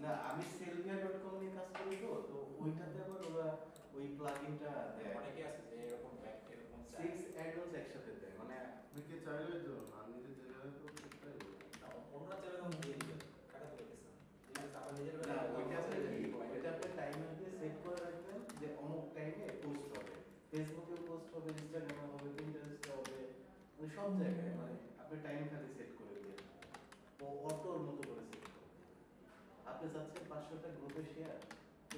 না আমি selvia.com নিয়ে কাজ করি তো ওইটাতে আবার ওরা ওই প্লাগইনটা দেয় অনেকে আছে যে এরকম ব্যাক এরকম 6 add-ons একসাথে দেয় মানে আপনি কি চাইলে তো না নিজে চাইলে তো সেটাই অন্য চ্যানেল দিয়ে দিবেন টাকা তো পেতেছেন আপনার নিজের না ওইটা আপনি ওইটা আপনি টাইমার দিয়ে সেট করে রাখবেন যে অমুক টাইমে পোস্ট হবে ফেসবুকে পোস্ট হবে ইনস্টাগ্রামে হবে পিন্টারেস্টে হবে মানে সব জায়গায় মানে আপনি টাইম খালি সেট করে দিবেন ও অটোর মতো করে সেট করবে আপনি চাচ্ছেন 500টা গ্রুপে শেয়ার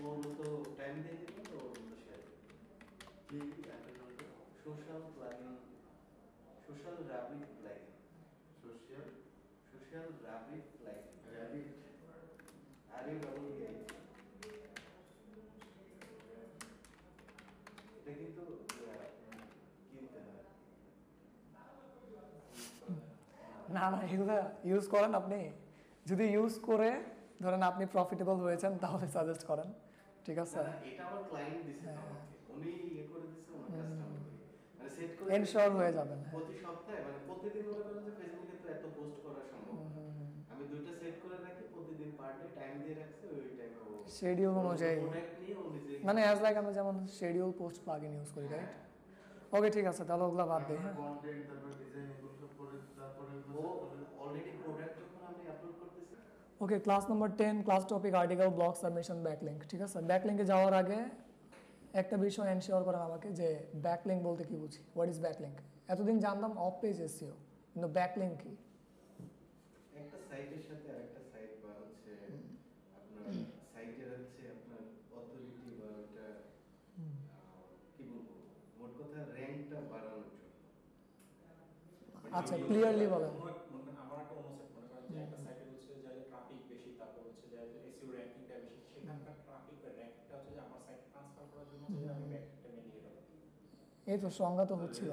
ওর মতো টাইম দিয়ে দিবেন তো ওর মতো শেয়ার কি অ্যাপের নামটা social plugin social rabbit plugin social social rabbit plugin rabbit আরে বাবু এটা কিন্তু কিনতে হয় না না এগুলো ইউজ করেন আপনি যদি ইউজ করে ধরেন আপনি প্রফিটেবল হয়েছেন তাহলে সাজেস্ট করেন ঠিক আছে না, এটা আমার ক্লায়েন্ট দিছে আমাকে উনি ইয়ে করে দিছে ওনার কাস্টমার মানে সেট করে এনশিওর হয়ে যাবেন প্রতি সপ্তাহে মানে প্রতিদিন মনে করেন যে ফেসবুকে তো এত পোস্ট করা সম্ভব না। আমি দুইটা সেট করে রাখি প্রতিদিন পার ডে টাইম দিয়ে রাখছি ওই টাইমে ও শিডিউল অনুযায়ী প্রোডাক্ট নিয়ে ও নিজে মানে অ্যাজ লাইক আমরা যেমন শিডিউল পোস্ট প্লাগইন ইউজ করি রাইট ওকে ঠিক আছে তাহলে ওগুলো বাদ দিই হ্যাঁ কন্টেন্ট তারপর ডিজাইন এগুলো সব করে তারপরে ও অলরেডি প্রোডাক্ট যখন আমি আপলোড করতেছি ওকে class number 10 class topic article blog submission backlink ঠিক আছে ব্যাকলিঙ্কে যাওয়ার আগে একটা বিষয় এনশিওর করেন আমাকে যে ব্যাকলিঙ্ক বলতে কি বুঝি হোয়াট ইজ ব্যাকলিঙ্ক এতদিন জানতাম অফ পেজ এসইও কিন্তু ব্যাকলিঙ্ক কি একটা সাইটের সাথে আরেকটা সাইট বা হচ্ছে আপনার সাইটের হচ্ছে আপনার অথরিটি বা ওটা কি বলবো মোট কথা র‍্যাঙ্কটা বাড়ানোর জন্য আচ্ছা ক্লিয়ারলি বলেন আমার একটা অন্য সেট মনে করেন যে একটা সাইটে হচ্ছে যে ট্রাফিক বেশি তারপর হচ্ছে যে এসইও র‍্যাঙ্কিংটা বেশি সেখানকার ট্রাফিক বা র‍্যাঙ্কটা হচ্ছে যে আমার সাইটে ট্রান্সফার করার জন্য যে আমি ব্যাকটা মেনিয়ে দেব এই তো সংজ্ঞা তো হচ্ছিল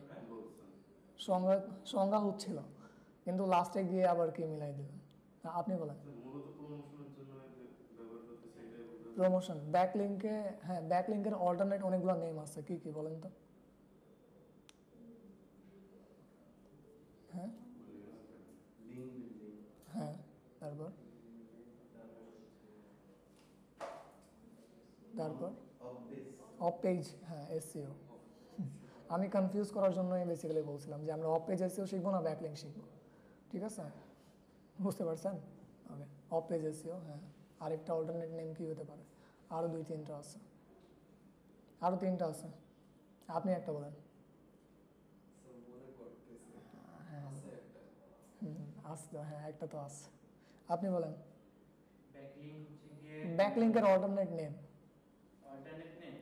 প্রায় বলছেন সংজ্ঞা হচ্ছিল কিন্তু লাস্টে গিয়ে আবার কি মিলাই দিলেন আপনি বলেন মূলত প্রমোশনের জন্য ব্যবহার করতে সেটাই বলতে প্রমোশন ব্যাকলিঙ্কে হ্যাঁ ব্যাকলিঙ্কের অল্টারনেট অনেকগুলো নেম আছে কি কি বলেন তো হ্যাঁ লিংক বিল্ডিং হ্যাঁ তারপর তারপর অফ পেজ হ্যাঁ এসইও আমি কনফিউজ করার জন্যই বেসিক্যালি বলছিলাম যে আমরা অফ পেজ এসইও শিখবো না ব্যাকলিঙ্ক শিখবো ঠিক আছে বুঝতে পারছেন ওকে অফ পেজ এসইও হ্যাঁ আরেকটা অল্টারনেট নেম কি হতে পারে আরও 2-3টা আছে আরও 3টা আছে আপনি একটা বলেন হ্যাঁ আসতো হ্যাঁ একটা তো আছে আপনি বলেন ব্যাকলিংক হচ্ছে গিয়ে ব্যাকলিঙ্কের alternate name alternate name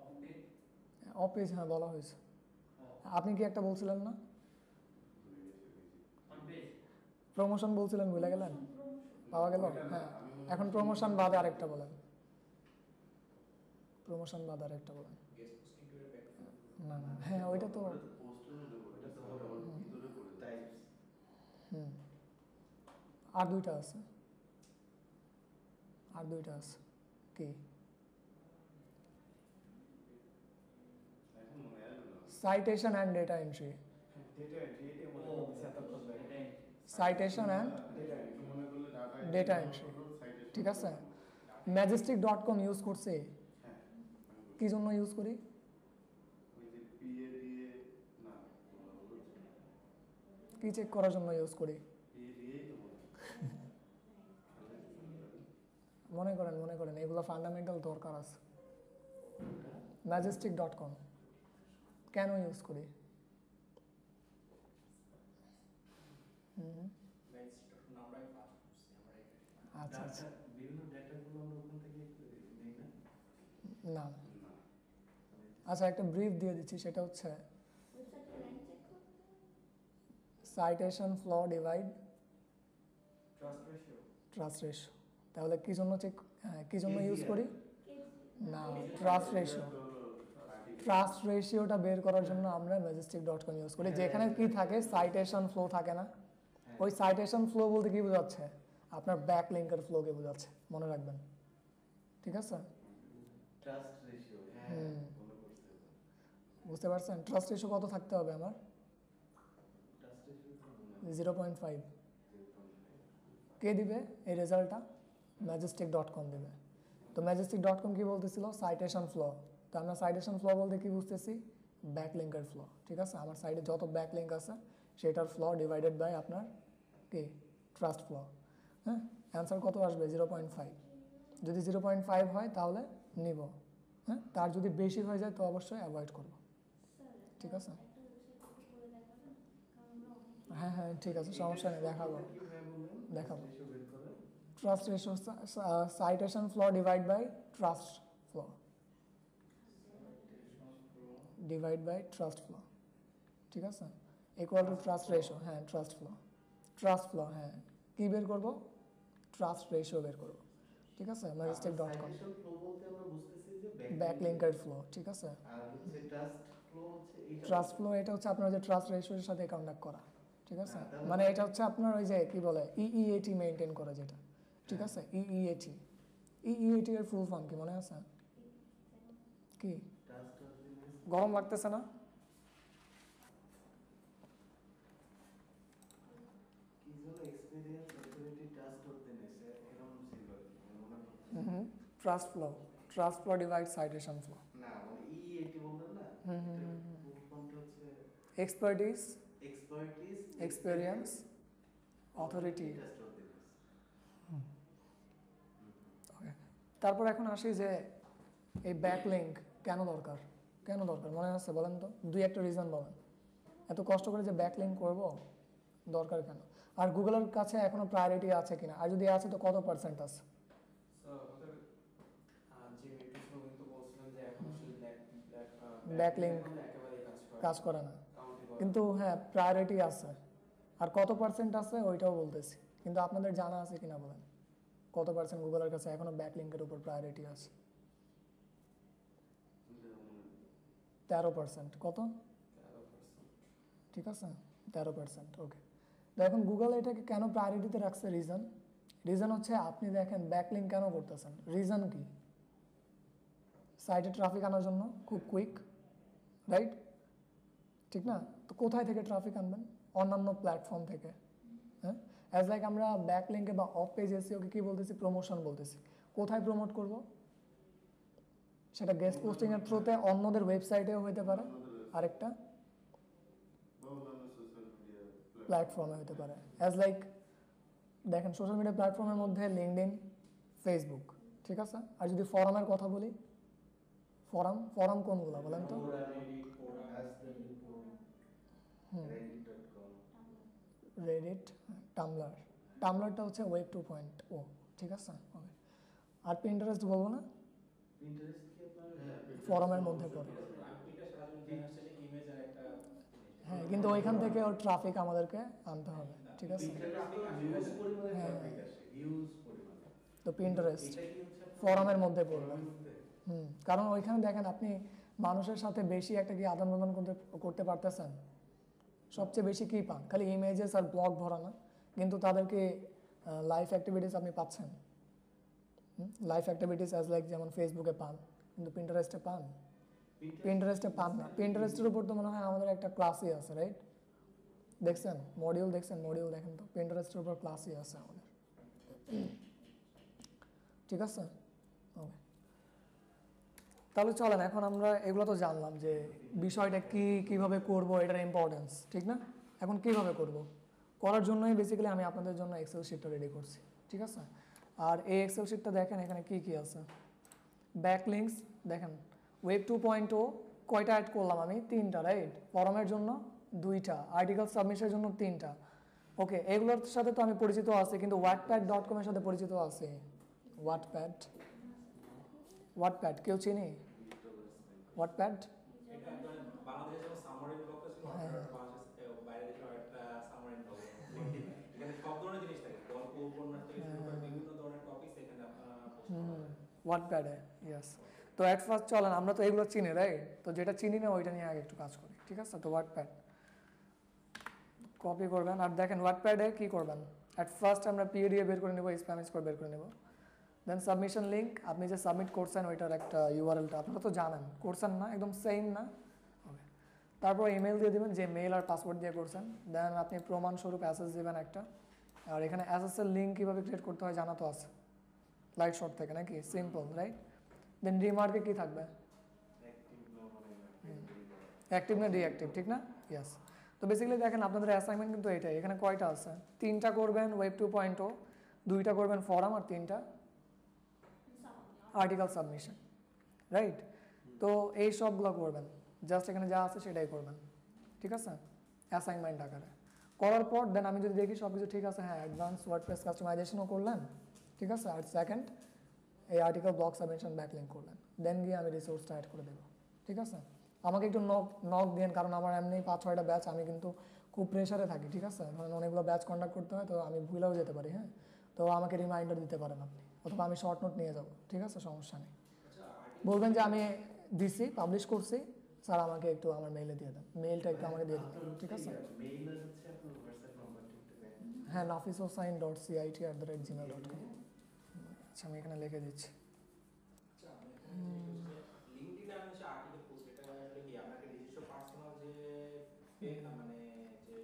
off page off page হ্যাঁ বলা হয়েছে আপনি কি একটা বলছিলেন না অন-পেজ প্রমোশন বলছিলেন ভুলে গেলেন পাওয়া গেল হ্যাঁ এখন প্রমোশন বাদে আরেকটা বলেন প্রমোশন বাদে আরেকটা বলেন গেস্ট পোস্টিং করে ব্যাক না না হ্যাঁ ওইটা তো পোস্টের মধ্যে ওটা তো হবে আমার ভিতরে করে টাইপস হুম আর 2টা আছে আর 2টা আছে কি এখন মনে আসবে না citation and data entry citation and মনে করলে ডেটা এন্ট্রি ঠিক আছে ম্যাজেস্টিক.com ইউজ করছে হ্যাঁ কি জন্য ইউজ করি ওই যে পিএ দিয়ে না কি চেক করার জন্য ইউজ করি পিএ দিয়েই তো বলছি মনে করেন এগুলো ফান্ডামেন্টাল দরকার আছে ম্যাজেস্টিক.com কেন ইউজ করি নাম্বার ফাস্ট করছি আমরা আচ্ছা আচ্ছা বিভিন্ন ডেটাগুলো আমরা ওখান থেকে নেই না না আচ্ছা একটা ব্রিফ দিয়ে দিচ্ছি সেটা হচ্ছে citation flow divide trust ratio তাহলে কি জন্য চেক কি জন্য ইউজ করি না ট্রাস্ট রেশিওটা বের করার জন্য আমরা ম্যাজেস্টিক.com ইউজ করি যেখানে কি থাকে সাইটেশন ফ্লো থাকে না ওই সাইটেশন ফ্লো বলতে কি বোঝাচ্ছে আপনার ব্যাকলিঙ্কের ফ্লোকে বোঝাচ্ছে মনে রাখবেন ঠিক আছে ট্রাস্ট রেশিও হ্যাঁ মনে করতে বুঝতে পারছেন ট্রাস্ট রেশিও কত থাকতে হবে আমার ট্রাস্ট রেশিও 0.5 কে দিবে এই রেজাল্টটা? majestic.com দিবে। তো majestic.com কি বলতেছিল? Citation flow. তো আমরা সাইটেশন ফ্লো বলতে কি বুঝতেছি? ব্যাকলিঙ্কের ফ্লো, ঠিক আছে? আমার সাইডে যত ব্যাকলিঙ্ক আছে সেটার ফ্লো ডিভাইডেড বাই আপনার কি ট্রাস্ট ফ্লো। হ্যাঁ, অ্যান্সার কত আসবে? 0.5। যদি 0.5 হয় তাহলে নিব, হ্যাঁ, তার যদি বেশি হয়ে যায় তো অবশ্যই অ্যাভয়েড করব, ঠিক আছে? হ্যাঁ হ্যাঁ ঠিক আছে, সমস্যা নেই, দেখাবো দেখাবো। Trust ratio, citation flow divide by trust flow, divide by trust flow, ঠিক আছে? ইকুয়াল টু ট্রাস্ট রেশিও, হ্যাঁ ট্রাস্ট ফ্লো, হ্যাঁ কি বের করব? ট্রাস্ট রেশিও বের করব, ঠিক আছে? majestic.com সাইটেশন ফ্লো বলতে আমরা বুঝতেছি যে ব্যাকলিঙ্কের ফ্লো, ঠিক আছে? আর হচ্ছে ট্রাস্ট ফ্লো হচ্ছে এইটা। ট্রাস্ট ফ্লো এটা হচ্ছে আপনার যে ট্রাস্ট রেশিওর সাথে কন্ডাক্ট করা, ঠিক আছে? হ্যাঁ, তাহলে- মানে এটা হচ্ছে আপনার ওই যে কি বলে ইইএটি মেইনটেইন করে যেটা, ঠিক আছে? ইইএটি এর ফুল ফর্ম কি মনে আছে? কি ট্রাস্ট গরম লাগতেছে না? কি যেন এক্সপেরিয়েন্স অথরিটি ট্রাস্ট অর্ডিনেন্স এরকম ছিল আর কি, মনে হয়। Trust flow divide citation flow. না মানে ইএটি বললেন না, ফুল ফর্মটা হচ্ছে expertise, expertise, experience, authority. Trust ordinance. তারপর এখন আসি যে এই ব্যাকলিঙ্ক কেন দরকার মনে আছে বলেন তো? দুই একটা রিজন বলেন। এত কষ্ট করে যে ব্যাকলিঙ্ক করব, দরকার কেন? আর গুগলের কাছে এখনো প্রায়োরিটি আছে কিনা, আর যদি আছে তো কত পার্সেন্ট আছে? যে মেট্রিক্সগুলো কিন্তু বলছিলেন যে এখন সেই Backlink একেবারেই কাজ করে না, Countable। কিন্তু হ্যাঁ প্রায়োরিটি আছে। আর কত পার্সেন্ট আছে ওইটাও বলতেছি, কিন্তু আপনাদের জানা আছে কিনা বলেন, কত পার্সেন্ট গুগলের কাছে এখনো ব্যাকলিঙ্কের উপর প্রায়োরিটি আছে? 13%। কত? 13%। ঠিক আছে, 13%। ওকে, তো এখন গুগল এটাকে কেন প্রায়োরিটিতে রাখছে? রিজন হচ্ছে আপনি দেখেন ব্যাকলিঙ্ক কেন করতেছেন, রিজন কি? সাইটে ট্রাফিক আনার জন্য, খুব কুইক, রাইট? ঠিক না? তো কোথায় থেকে ট্রাফিক আনবেন? অন্যান্য প্ল্যাটফর্ম থেকে, হ্যাঁ? অ্যাজ লাইক আমরা ব্যাকলিঙ্কে বা অফ পেজ এসইওকে কি বলতেছি? প্রমোশন বলতেছি। কোথায় প্রমোট করব? সেটা গেস্ট পোস্টিং এর থ্রুতে অন্যদের ওয়েবসাইটেও হতে পারে, আরেকটা প্ল্যাটফর্মে হতে পারে। অ্যাজ লাইক দেখেন সোশ্যাল মিডিয়া প্ল্যাটফর্মের মধ্যে লিঙ্কডইন, ফেসবুক, ঠিক আছে? আর যদি ফরামের কথা বলি, ফরাম কোনগুলো বলেন তো? রেডিট, টামলারটা হচ্ছে ওয়েব 2.0, ঠিক আছে? ওকে, আর পিন্টারেস্ট বলবো না? পিন্টারেস্ট কি আপনার ফরামের মধ্যে পড়ে, হ্যাঁ, কিন্তু ওইখান থেকে ওর ট্রাফিক আমাদেরকে আনতে হবে, ঠিক আছে? হিউজ পরিমাণে ট্রাফিক আসে, হিউজ পরিমাণে। তো পিন্টারেস্ট এটা কি হচ্ছে আপনার ফরামের মধ্যে পড়বে, ফরামের মধ্যে? কারণ ওইখানে দেখেন আপনি মানুষের সাথে বেশি একটা কি আদান প্রদান করতে পারতেছেন? সবচেয়ে বেশি কি পান? খালি ইমেজেস আর ব্লগ ভরা না, কিন্তু তাদেরকে লাইফ অ্যাক্টিভিটিস আপনি পাচ্ছেন। লাইফ অ্যাক্টিভিটিস অ্যাজ লাইক যেমন ফেসবুকে পান, কিন্তু পিন্টারেস্টে পান? পিন্টারেস্টে পান না। পিন্টারেস্টের উপর তো মনে হয় আমাদের একটা ক্লাসই আছে, রাইট? দেখছেন মডিউল দেখেন তো, পিন্টারেস্টের উপর ক্লাসই আছে আমাদের, ঠিক আছে? ওকে, তাহলে চলেন এখন আমরা এগুলো তো জানলাম যে বিষয়টা কিভাবে করব, এটার ইম্পর্টেন্স, ঠিক না? এখন কিভাবে করব, করার জন্যই বেসিক্যালি আমি আপনাদের জন্য এক্সেল শিটটা রেডি করছি, ঠিক আছে? আর এই এক্সেল শিটটা দেখেন এখানে কি আছে। ব্যাকলিঙ্কস দেখেন, ওয়েব 2.0 কয়টা অ্যাড করলাম আমি? 3টা, রাইট? ফরমের জন্য 2টা, আর্টিকেল সাবমিশনের জন্য 3টা। ওকে, এগুলোর সাথে তো আমি পরিচিত আছি, কিন্তু wattpad.com এর সাথে পরিচিত আছি। ওয়াটপ্যাড কেউ চিনি? ওয়াটপ্যাড এটা বাংলাদেশে যেমন সাবমারিন ব্লকটা ছিল, বাংলাদেশে বাইরে দেশেও একটা সাবমারিন ব্লক। এখানে সব ধরনের জিনিস থাকে, গল্প, উপন্যাস থেকে শুরু করে বিভিন্ন ধরনের টপিক এখানে আপনারা পোস্ট করা হয়। ওয়াটপ্যাডে, ইয়েস। তো অ্যাট ফার্স্ট চলেন আমরা তো এগুলো চিনি, রাইট? তো যেটা চিনি না ওইটা নিয়ে আগে একটু কাজ করি, ঠিক আছে? তো ওয়াটপ্যাড কপি করবেন, আর দেখেন ওয়াটপ্যাডে কি করবেন। অ্যাট ফার্স্ট আমরা পিএডিএ বের করে নেব, স্প্যাম স্কোর বের করে নেব। দেন সাবমিশন লিঙ্ক, আপনি যে সাবমিট করছেন ওইটার একটা ইউআরএলটা আপনারা তো জানেন, করছেন না? একদম সেম না? ওকে, তারপর ইমেল দিয়ে দেবেন যে মেল আর পাসওয়ার্ড দিয়ে করছেন। দেন আপনি প্রমাণস্বরূপ অ্যাসেস দেবেন একটা, আর এখানে এসএসএল লিঙ্ক কীভাবে ক্রিয়েট করতে হয় জানা তো আছে লাইট শর্ট থেকে নাকি, সিম্পল রাইট। দেন রিমার্কে কী থাকবে, অ্যাক্টিভ না ডিঅ্যাক্টিভ, ঠিক না? ইয়েস। তো বেসিক্যালি দেখেন আপনাদের অ্যাসাইনমেন্ট কিন্তু এটাই, এখানে কয়টা আছে, 3টা করবেন ওয়েব 2.0, 2টা করবেন ফরাম, আর 3টা আর্টিকেল সাবমিশন, রাইট? তো এই সবগুলো করবেন, জাস্ট এখানে যা আছে সেটাই করবেন, ঠিক আছে, অ্যাসাইনমেন্ট আকারে। করার পর দেন আমি যদি দেখি সব কিছু ঠিক আছে, হ্যাঁ অ্যাডভান্স ওয়ার্ডপ্রেস কাস্টমাইজেশনও করলেন, ঠিক আছে, আর সেকেন্ড এই আর্টিকেল ব্লক সাবমিশন ব্যাকলিঙ্ক করলেন, দেন গিয়ে আমি রিসোর্সটা অ্যাড করে দেবো, ঠিক আছে। আমাকে একটু নক দেন, কারণ আমার এমনি 5-6টা ব্যাচ, আমি কিন্তু খুব প্রেশারে থাকি, ঠিক আছে, ধরেন অনেকগুলো ব্যাচ কন্ডাক্ট করতে হয়, তো আমি ভুলেও যেতে পারি, হ্যাঁ, তো আমাকে রিমাইন্ডার দিতে পারেন আপনি, অথবা আমি শর্ট নোট নিয়ে যাবো, ঠিক আছে, সমস্যা নেই। বলবেন যে আমি দিছি, পাবলিশ করছি, স্যার আমাকে একটু আমার মেইলে দিয়ে দেন, মেইলটা একটু আমাকে দিয়ে দেন, ঠিক আছে। হ্যাঁ, nafishosain.cit@gmail.com। আচ্ছা আমি এখানে লিখে দিচ্ছি। লিংকডইনে আমি যে আর্টিকেল পোস্ট, এটা আসলে কি আপনাকে নিজস্ব পার্সোনাল যে মানে যে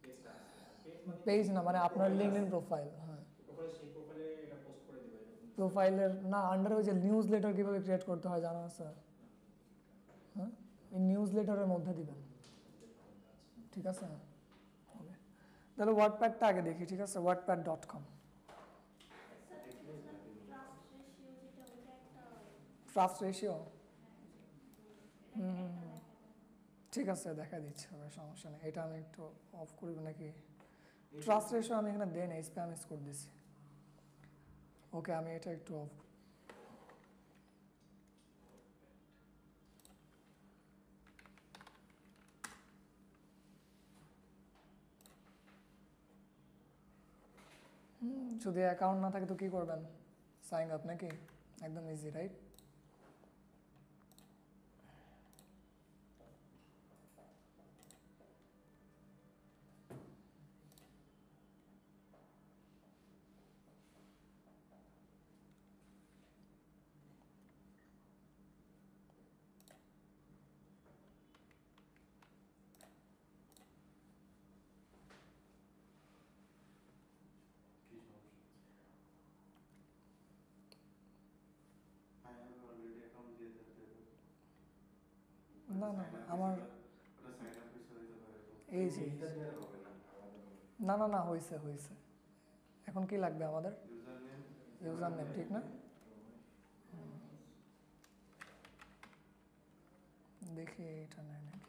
পেজটা আছে, পেজ না, মানে আপনার লিঙ্কডইন প্রোফাইল, হ্যাঁ প্রোফাইলে, সেই প্রোফাইলে এটা পোস্ট করে দিবে এরকম? প্রোফাইলের না, আন্ডারে ওই যে নিউজ লেটার কীভাবে ক্রিয়েট করতে হয় জানা আছে, হ্যাঁ এই নিউজ লেটারের মধ্যে দিবেন, ঠিক আছে। ওকে, তাহলে ওয়ার্ডপ্যাডটা আগে দেখি, ঠিক আছে, wordpad.com। ট্রাস্ট রেশিও, ঠিক আছে দেখা দিচ্ছি, হবে সমস্যা নেই। এটা আমি একটু অফ করব নাকি, ট্রাস্ট রেশিও আমি এখানে দেই না, স্প্যাম করে দিছি। ওকে আমি এটা একটু অফ, যদি অ্যাকাউন্ট না থাকে তো কি করবেন, সাইন আপ নাকি, একদম ইজি রাইট। না না আমার এই যে না না না হয়েছে হয়েছে, এখন কি লাগবে আমাদের, ইউজার নেম, ঠিক না? দেখি এটা নেয় নাকি,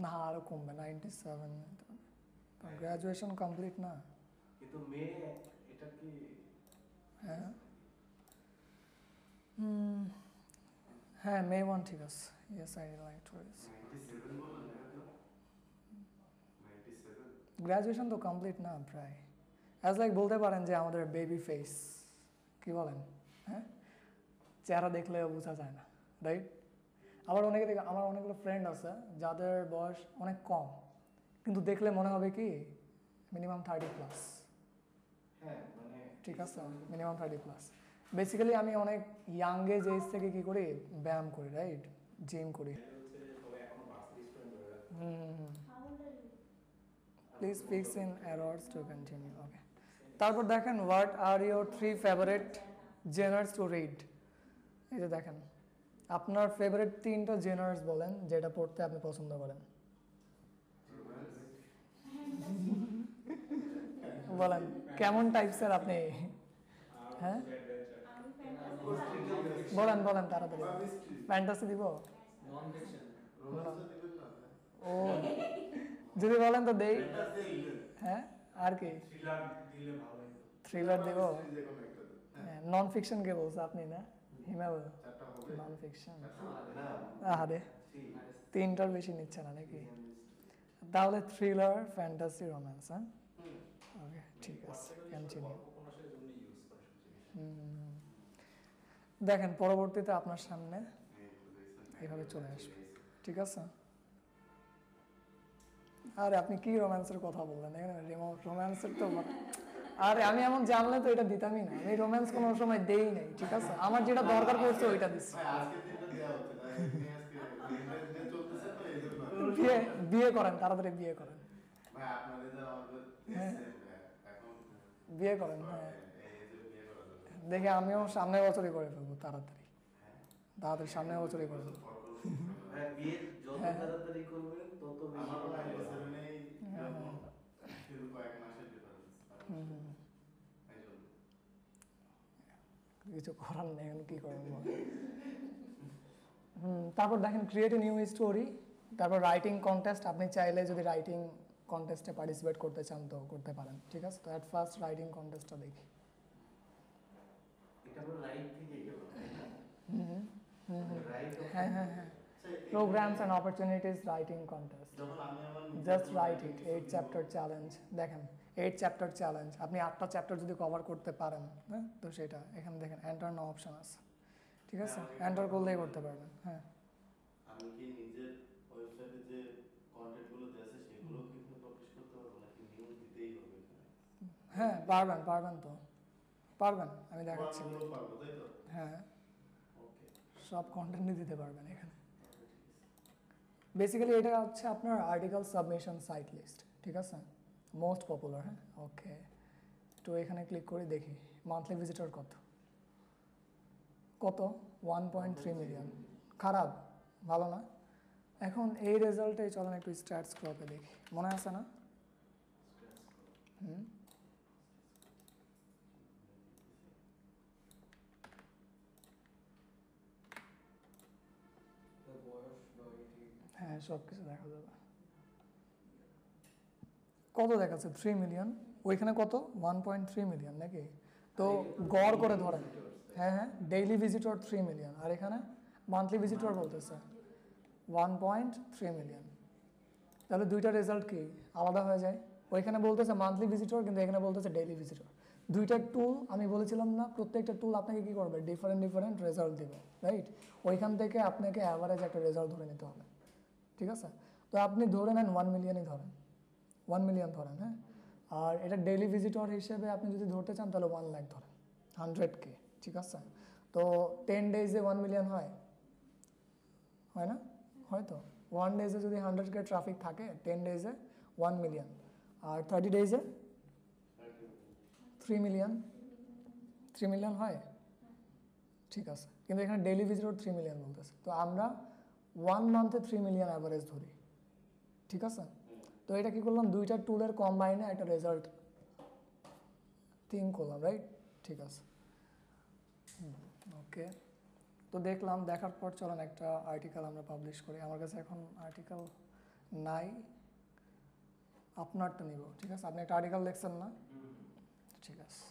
না আরো কমবে, 97, গ্রাজুয়েশন কমপ্লিট না, কিন্তু মে এটা কি, হ্যাঁ হ্যাঁ মে 1 ঠিক আছে, yes I like to is, graduation তো কমপ্লিট না প্রায়, অ্যাজ লাইক বলতে পারেন যে আমাদের বেবি ফেস, কি বলেন, হ্যাঁ চেহারা দেখলেও বোঝা যায় না, রাইট। আবার অনেকে দেখে, আমার অনেকগুলো ফ্রেন্ড আছে যাদের বয়স অনেক কম, কিন্তু দেখলে মনে হবে কি মিনিমাম 30+, হ্যাঁ মানে ঠিক আছে, মিনিমাম 30+। বেসিক্যালি আমি অনেক ইয়াং এজ থেকে কি করি, ব্যায়াম করি, রাইট, জিম করি। Please fix in errors to continue, okay. তারপর দেখেন what are your 3 favourite genres to read, এই যে দেখেন আপনার ফেভারিট 3টা জেনার্স বলেন যেটা পড়তে আপনি পছন্দ করেন, বলেন কেমন টাইপসের আপনি, হ্যাঁ বলেন বলেন তাড়াতাড়ি, ফ্যান্টাসি দিব, ও যদি বলেন তো দেই, হ্যাঁ আর কি, থ্রিলার দিব, নন ফিকশন কে বলছে আপনি না, হিমেল নন ফিকশন, আরে 3টার বেশি নিচ্ছে না নাকি, তাহলে থ্রিলার, ফ্যান্টাসি, রোম্যান্স, হ্যাঁ ওকে ঠিক আছে কন্টিনিউ। দেখেন পরবর্তীতে আপনার সামনে এইভাবে চলে আসবে, ঠিক আছে, আরে আপনি কি রোম্যান্সের কথা বললেন এখানে? রোম্যান্সের তো আরে আমি এমন জানলে তো এটা দিতামই না, আমি রোম্যান্স কোনো সময় দেই নাই, ঠিক আছে? আমার যেটা দরকার পড়ছে ওইটা দিচ্ছি। ভাই আজকে দিনটা দেওয়া হচ্ছে না, এমনি আজকে দিনটা চলতেছে তো এই জন্য। বিয়ে বিয়ে করেন, তাড়াতাড়ি বিয়ে করেন, ভাই আপনাদের যা আমাদের হ্যাঁ। এখন বিয়ে করেন, হ্যাঁ। এই যে বিয়ে করা যাবে। দেখে আমিও সামনের বছরই করে ফেলবো, তাড়াতাড়ি তাড়াতাড়ি সামনের বছরই করে ফেলবো। হ্যাঁ, বিয়ে যত হ্যাঁ। তাড়াতাড়ি করবেন তত বেশি আমারও ভালো হবে। 97 এই এরকম শুধু কয়েক মাসের ডিফারেন্স। হুম, হুম। এই জন্য। কিছু করার নেই, এখন কি করবো বল? তারপর দেখেন ক্রিয়েট এ নিউ স্টোরি, তারপর রাইটিং কন্টেস্ট, আপনি চাইলে যদি রাইটিং কন্টেস্টে পার্টিসিপেট করতে চান তো করতে পারেন, ঠিক আছে? তো অ্যাট ফার্স্ট রাইটিং কন্টেস্টটা দেখি। এটা হলো রাইট থেকে গেল, তাই না? রাইট হ্যাঁ হ্যাঁ হ্যাঁ, programs and opportunities writing contest, যখন আমি আমার জাস্ট রাইট ইট, 8 চ্যাপ্টার চ্যালেঞ্জ। দেখেন 8 চ্যাপ্টার চ্যালেঞ্জ, আপনি 8টা চ্যাপ্টার যদি কভার করতে পারেন, হ্যাঁ, তো সেটা এখানে দেখেন এন্টার নাও অপশন আছে, ঠিক আছে? এন্টার করলেই করতে পারবেন, হ্যাঁ। আমি কি নিজের ওয়েবসাইটে যে কন্টেন্টগুলো দেছে সেগুলো কি পাবলিশ করতে পারবো নাকি নিউজ দিতেই হবে এখানে? হ্যাঁ পারবেন, পারবেন তো, পারবেন, আমি দেখাচ্ছি। ওগুলো পারবো তাই তো? হ্যাঁ, ওকে। সব কন্টেন্টই দিতে পারবেন এখানে। বেসিক্যালি এটা হচ্ছে আপনার আর্টিকেল সাবমিশন সাইট লিস্ট, ঠিক আছে? মোস্ট পপুলার, হ্যাঁ, ওকে। তো এখানে ক্লিক করে দেখি মান্থলি ভিজিটর কত কত 1.3 মিলিয়ন। খারাপ, ভালো না? এখন এই রেজাল্টে চলেন একটু স্ট্যাটস ক্রপে দেখি, মনে আছে না? হুম, হ্যাঁ সব কিছু দেখা যাবে। কত দেখাচ্ছে? 3 মিলিয়ন। ওইখানে কত? 1.3 মিলিয়ন নাকি? তো গড় করে ধরেন, হ্যাঁ হ্যাঁ, ডেইলি ভিজিটর 3 মিলিয়ন, আর এখানে মান্থলি ভিজিটর বলতেছে 1.3 মিলিয়ন। তাহলে দুইটা রেজাল্ট কি আলাদা হয়ে যায়? ওইখানে বলতেছে মান্থলি ভিজিটর, কিন্তু এখানে বলতেছে ডেইলি ভিজিটর। দুইটা টুল, আমি বলেছিলাম না প্রত্যেকটা টুল আপনাকে কি করবে, ডিফারেন্ট ডিফারেন্ট রেজাল্ট দিবে, রাইট? ওইখান থেকে আপনাকে অ্যাভারেজ একটা রেজাল্ট ধরে নিতে হবে, ঠিক আছে? তো আপনি ধরে নেন 1 মিলিয়নই ধরেন, 1 মিলিয়ন ধরেন, হ্যাঁ। আর এটা ডেইলি ভিজিটর হিসেবে আপনি যদি ধরতে চান তাহলে 1 লাখ ধরেন, 100K, ঠিক আছে? তো 10 ডেজে 1 মিলিয়ন হয় না? হয়তো 1 ডেজে যদি 100K ট্রাফিক থাকে, 10 ডেজে 1 মিলিয়ন, আর 30 ডেজে 3 মিলিয়ন। 3 মিলিয়ন হয়, ঠিক আছে? কিন্তু এখানে ডেইলি ভিজিটর 3 মিলিয়ন বলতেছে, তো আমরা 1 মান্থে 3 মিলিয়ন অ্যাভারেজ ধরি, ঠিক আছে? তো এটা কি করলাম, দুইটা টুলের কম্বাইনে একটা রেজাল্ট থিঙ্ক করলাম, রাইট? ঠিক আছে, ওকে। তো দেখলাম, দেখার পর চলেন একটা আর্টিকেল আমরা পাবলিশ করি। আমার কাছে এখন আর্টিকেল নাই, আপনারটা নিব, ঠিক আছে? আপনি একটা আর্টিকেল দেখছেন না? ঠিক আছে,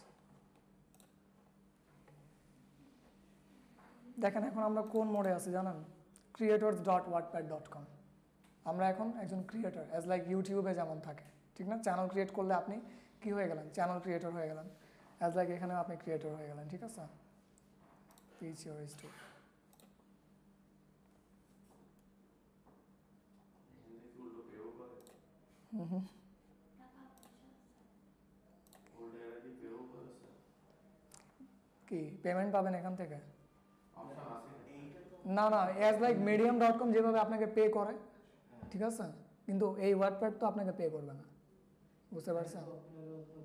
দেখেন এখন আমরা কোন মোডে আছি জানেন? creators.wattpad.com। আমরা এখন একজন ক্রিয়েটর, অ্যাজ লাইক ইউটিউবে যেমন থাকে, ঠিক না? চ্যানেল ক্রিয়েট করলে আপনি কি হয়ে গেলেন, চ্যানেল ক্রিয়েটর হয়ে গেলেন, অ্যাজ লাইক এখানেও আপনি ক্রিয়েটর হয়ে গেলেন, ঠিক আছে? Pitch your story. উল্টো পেও করে। হুম, উল্টো এরা কি পেও করেছে? কি পেমেন্ট পাবেন এখান থেকে? অপশন আছে এইটা তো না না, অ্যাজ লাইক medium.com যেভাবে আপনাকে পে করে, ঠিক আছে? কিন্তু এই ওয়ার্ডপ্যাড তো আপনাকে পে করবে না, বুঝতে পারছেন?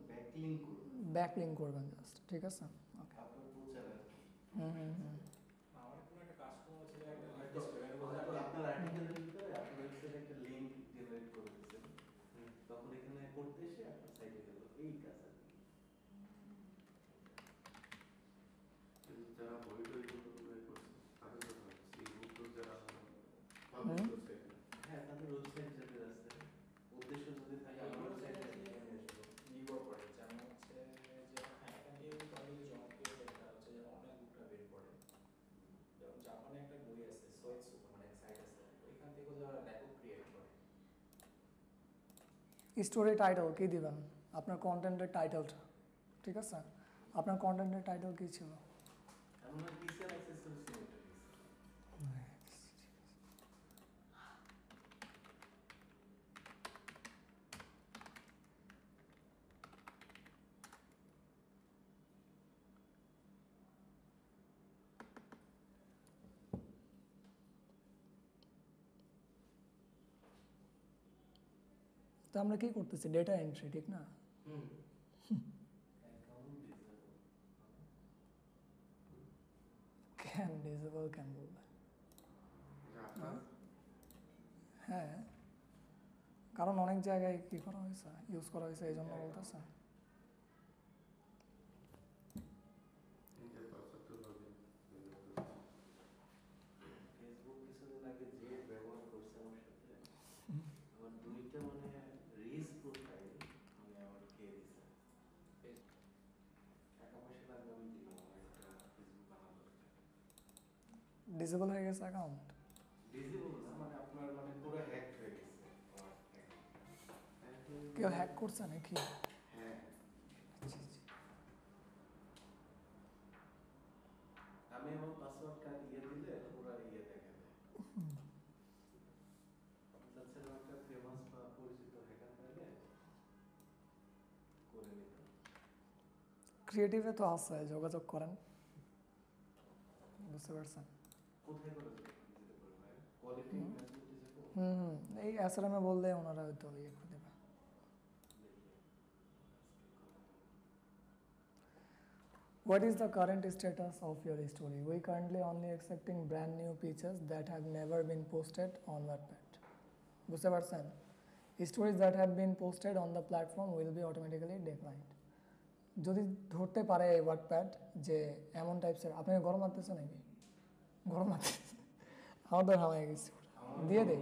ব্যাকলিংক করবেন, ব্যাকলিঙ্ক করবেন জাস্ট, ঠিক আছে? ওকে, আপনার পৌঁছাবেন। আমার কোনো একটা কাস্টমার ছিল, একটা হয়তো হয়তো আপনার আর্টিকেলের ভিতরে আপনার ওয়েবসাইটে একটা লিংক জেনারেট করে দিচ্ছেন, তখন এখানে করতে এসে আপনার সাইটে গেল, এই কাজ আর কি। কিন্তু যারা বই টই গুলো করছে তাদের কথা বলছি, বুক যারা পাবলিশ করছে এখানে। হ্যাঁ, তাদের ওয়েবসাইট যাদের আছে, উদ্দেশ্য যদি থাকে আমার ওয়েবসাইটে নির্ভর করে, যেমন হচ্ছে যে হ্যাঁ, এখান থেকে কিন্তু আমি জনপ্রিয় একটা হচ্ছে যে অনেক বুকটা বের করে। যেমন জাপানে একটা বই আছে সোয়েটসু, মানে সাইট আছে, ওইখান থেকে যারা লেখক ক্রিয়েট করে। স্টোরি টাইটেল কি দিবেন? আপনার কন্টেন্টের টাইটেলটা, ঠিক আছে? আপনার কন্টেন্টের টাইটেল কি ছিল? আমরা পিসিএল অ্যাক্সেসরিজ লিমিটেড দিচ্ছি। তো আমরা কি করতেছি, ডেটা এন্ট্রি, ঠিক না? হুম account disable can disable can বলবে, রাখা হ্যাঁ, কারণ অনেক জায়গায় কি করা হয়েছে, ইউজ করা হয়েছে, এই জন্য বলতেছে। নিজের পাসওয়ার্ডটা লগইন ফেসবুক কিছুদিন আগে যে ব্যবহার করছে আমার সাথে, আমার দুইটা মানে রিলস প্রোফাইল মানে আমার কে দিছে, টাকা পয়সা লাগবে আমি দিলাম, আমার একটা ফেসবুক বানানো দরকার। ডিসেবল হয়ে গেছে অ্যাকাউন্ট? ডিজেবল না, মানে আপনার মানে পুরো হ্যাক হয়ে গেছে আমার account। কেউ হ্যাক করছে নাকি? হ্যাঁ, আমি আমার পাসওয়ার্ড কার্ড দিলে পুরো দেখা দেয়। তাছাড়া একটা ফেমাস বা পরিচিত হ্যাকার পাইলে করে নিতাম। ক্রিয়েটিভে তো আছে, যোগাযোগ করেন, বুঝতে পারছেন? কোথায় করে যেতে পারবে? কোয়ালিটি ফেসবুক ডিজিটাল হুম, এই এসআরএমে বললে ওনারা হয়তো ইয়ে করে দেবে। What is the current status of your story? We currently only accepting brand new pictures that have never been posted on Wattpad. বুঝতে পারছেন? Stories that have been posted on the platform will be automatically declined. যদি ধরতে পারে এই Wattpad যে এমন টাইপসের, আপনি গরম লাগতেছে নাকি? গরম লাগতেছে, আমার তো হাওয়ায় গেছে, দিয়ে দেই।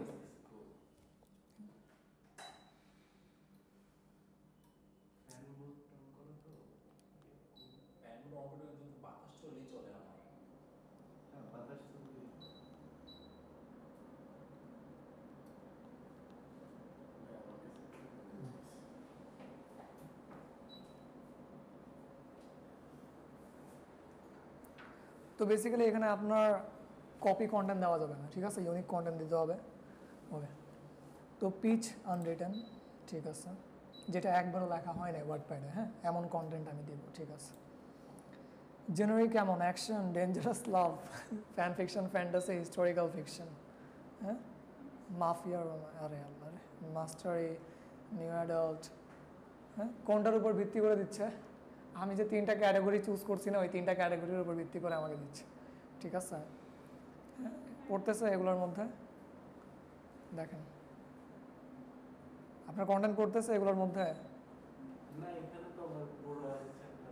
ফ্যানগুলো অন করে কিন্তু বাতাস চলেই চলে আমার। বাতাস চলবে। তো বেসিক্যালি এখানে আপনার কপি কন্টেন্ট দেওয়া যাবে না, ঠিক আছে, ইউনিক কন্টেন্ট দিতে হবে। ওকে, তো পিচ আনরিটেন, ঠিক আছে, যেটা একবারও লেখা হয় না ওয়ার্ডপ্যাডে, হ্যাঁ, এমন কন্টেন্ট আমি দিব, ঠিক আছে। জেনারিক কেমন, action, dangerous love, fan fiction, fantasy, historical fiction, হ্যাঁ, মাফিয়া, আরে আল্লাহ রে, মাস্টারি, নিউ অ্যাডাল্ট, হ্যাঁ, কোনটার উপর ভিত্তি করে দিচ্ছে? আমি যে 3টা ক্যাটাগরি চুজ করছি না, ওই 3টা ক্যাটাগরির উপর ভিত্তি করে আমাকে দিচ্ছে, ঠিক আছে। হ্যাঁ, পড়তেছে এগুলোর মধ্যে, দেখেন আপনার কন্টেন্ট পড়তেছে এগুলোর মধ্যে, না, এখানে তো আমার পুরো আছে একটা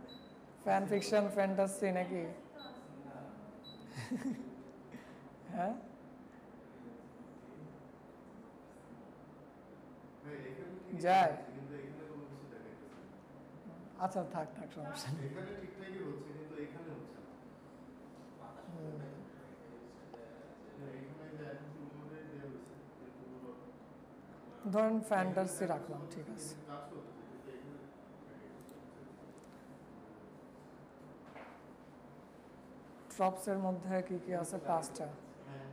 ফ্যান ফিকশন, ফ্যান্টাসি নাকি? না, হ্যাঁ, হ্যাঁ এখানে ঠিকই যায়। দেখাচ্ছে, কিন্তু এখানে কোনো কিছু দেখাইতেছে না। আচ্ছা থাক থাক, সমস্যা নেই। এখানে ঠিকঠাকই হচ্ছে কিন্তু এখানে হচ্ছে না। না, এখানে যে এখন পুরোটাই দেওয়া হয়েছে, কিন্তু পুরো ধরেন ফ্যান্টাসি রাখলাম, ঠিক আছে। কাজ করতেছে, কিন্তু এখানে ট্রপসের মধ্যে কি কি আছে? 5টা। হ্যাঁ